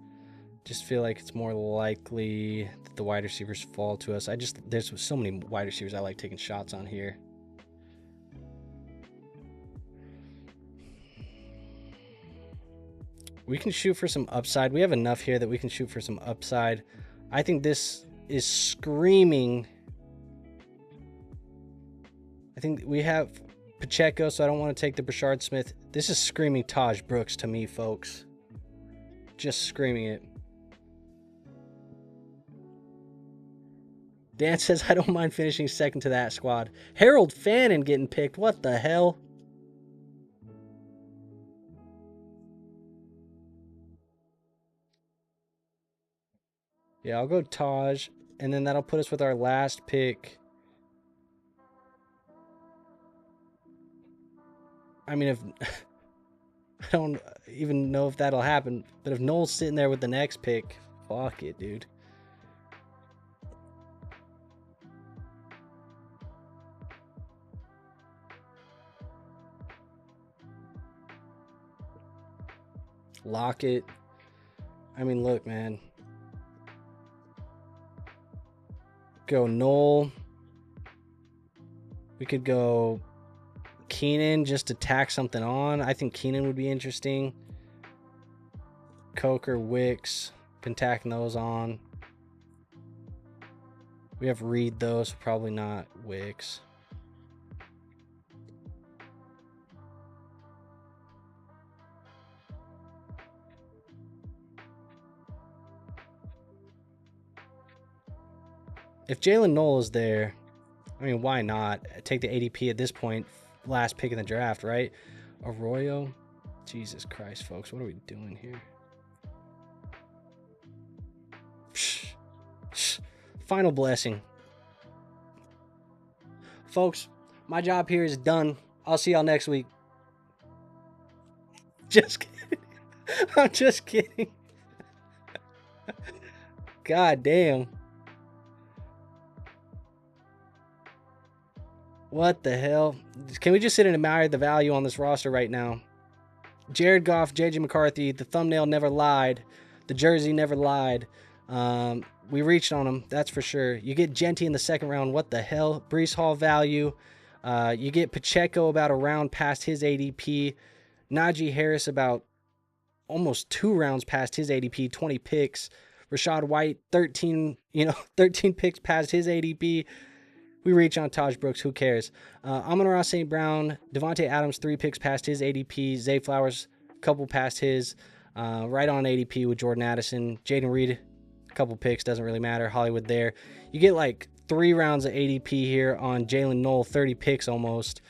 Just feel like it's more likely that the wide receivers fall to us. There's so many wide receivers I like taking shots on here. We can shoot for some upside. We have enough here that we can shoot for some upside. I think this is screaming. I think we have Pacheco, so I don't want to take the Brashard Smith. This is screaming Taj Brooks to me, folks. Just screaming it. Dan says, I don't mind finishing second to that squad. Harold Fannin getting picked. What the hell? Yeah, I'll go Taj. And then that'll put us with our last pick. I mean, if... I don't even know if that'll happen. But if Noel's sitting there with the next pick, fuck it, dude. Lockett. I mean, look, man. Go Noel. We could go Keenan just to tack something on. I think Keenan would be interesting. Coker, Wicks. Been tacking those on. We have Reed, though, so probably not Wicks. If Jalen Noel is there, I mean, why not? Take the ADP at this point. Last pick in the draft, right? Arroyo. Jesus Christ, folks. What are we doing here? Final blessing. Folks, my job here is done. I'll see y'all next week. Just kidding. I'm just kidding. God damn. What the hell? Can we just sit and admire the value on this roster right now? Jared Goff, JJ McCarthy, the thumbnail never lied. The jersey never lied. We reached on him, that's for sure. You get Genty in the second round. What the hell? Breece Hall value. You get Pacheco about a round past his ADP. Najee Harris about almost 2 rounds past his ADP, 20 picks. Rachaad White, 13 picks past his ADP. We reach on Taj Brooks. Who cares? Amon-Ra St. Brown, Devontae Adams, 3 picks past his ADP. Zay Flowers, a couple past his. Right on ADP with Jordan Addison. Jaden Reed, a couple picks. Doesn't really matter. Hollywood there. You get like 3 rounds of ADP here on Jalen Noel. 30 picks almost.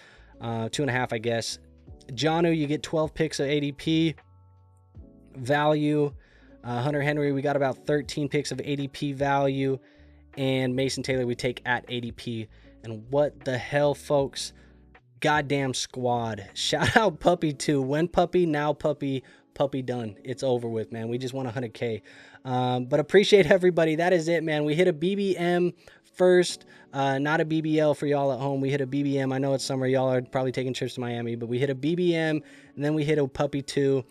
2.5, I guess. Jonnu, you get 12 picks of ADP. Value. Hunter Henry, we got about 13 picks of ADP value. And Mason Taylor we take at ADP. And what the hell, folks? Goddamn squad. Shout out Puppy 2. When Puppy, now Puppy. Puppy done. It's over with, man. We just won 100K. But appreciate everybody. That is it, man. We hit a BBM first. Not a BBL for y'all at home. We hit a BBM. I know it's summer. Y'all are probably taking trips to Miami. But we hit a BBM. And then we hit a Puppy 2.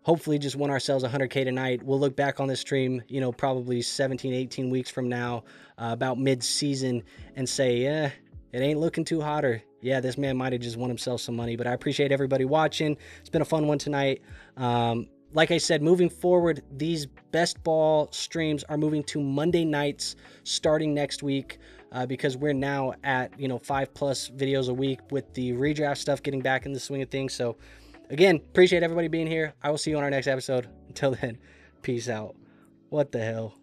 Hopefully just won ourselves 100K tonight. We'll look back on this stream, probably 17, 18 weeks from now, about mid-season, and say, it ain't looking too hot, or yeah, this man might have just won himself some money. But I appreciate everybody watching. It's been a fun one tonight. Like I said, moving forward, these best ball streams are moving to Monday nights starting next week, because we're now at 5+ videos a week with the redraft stuff getting back in the swing of things. So again, appreciate everybody being here. I will see you on our next episode. Until then, peace out. What the hell?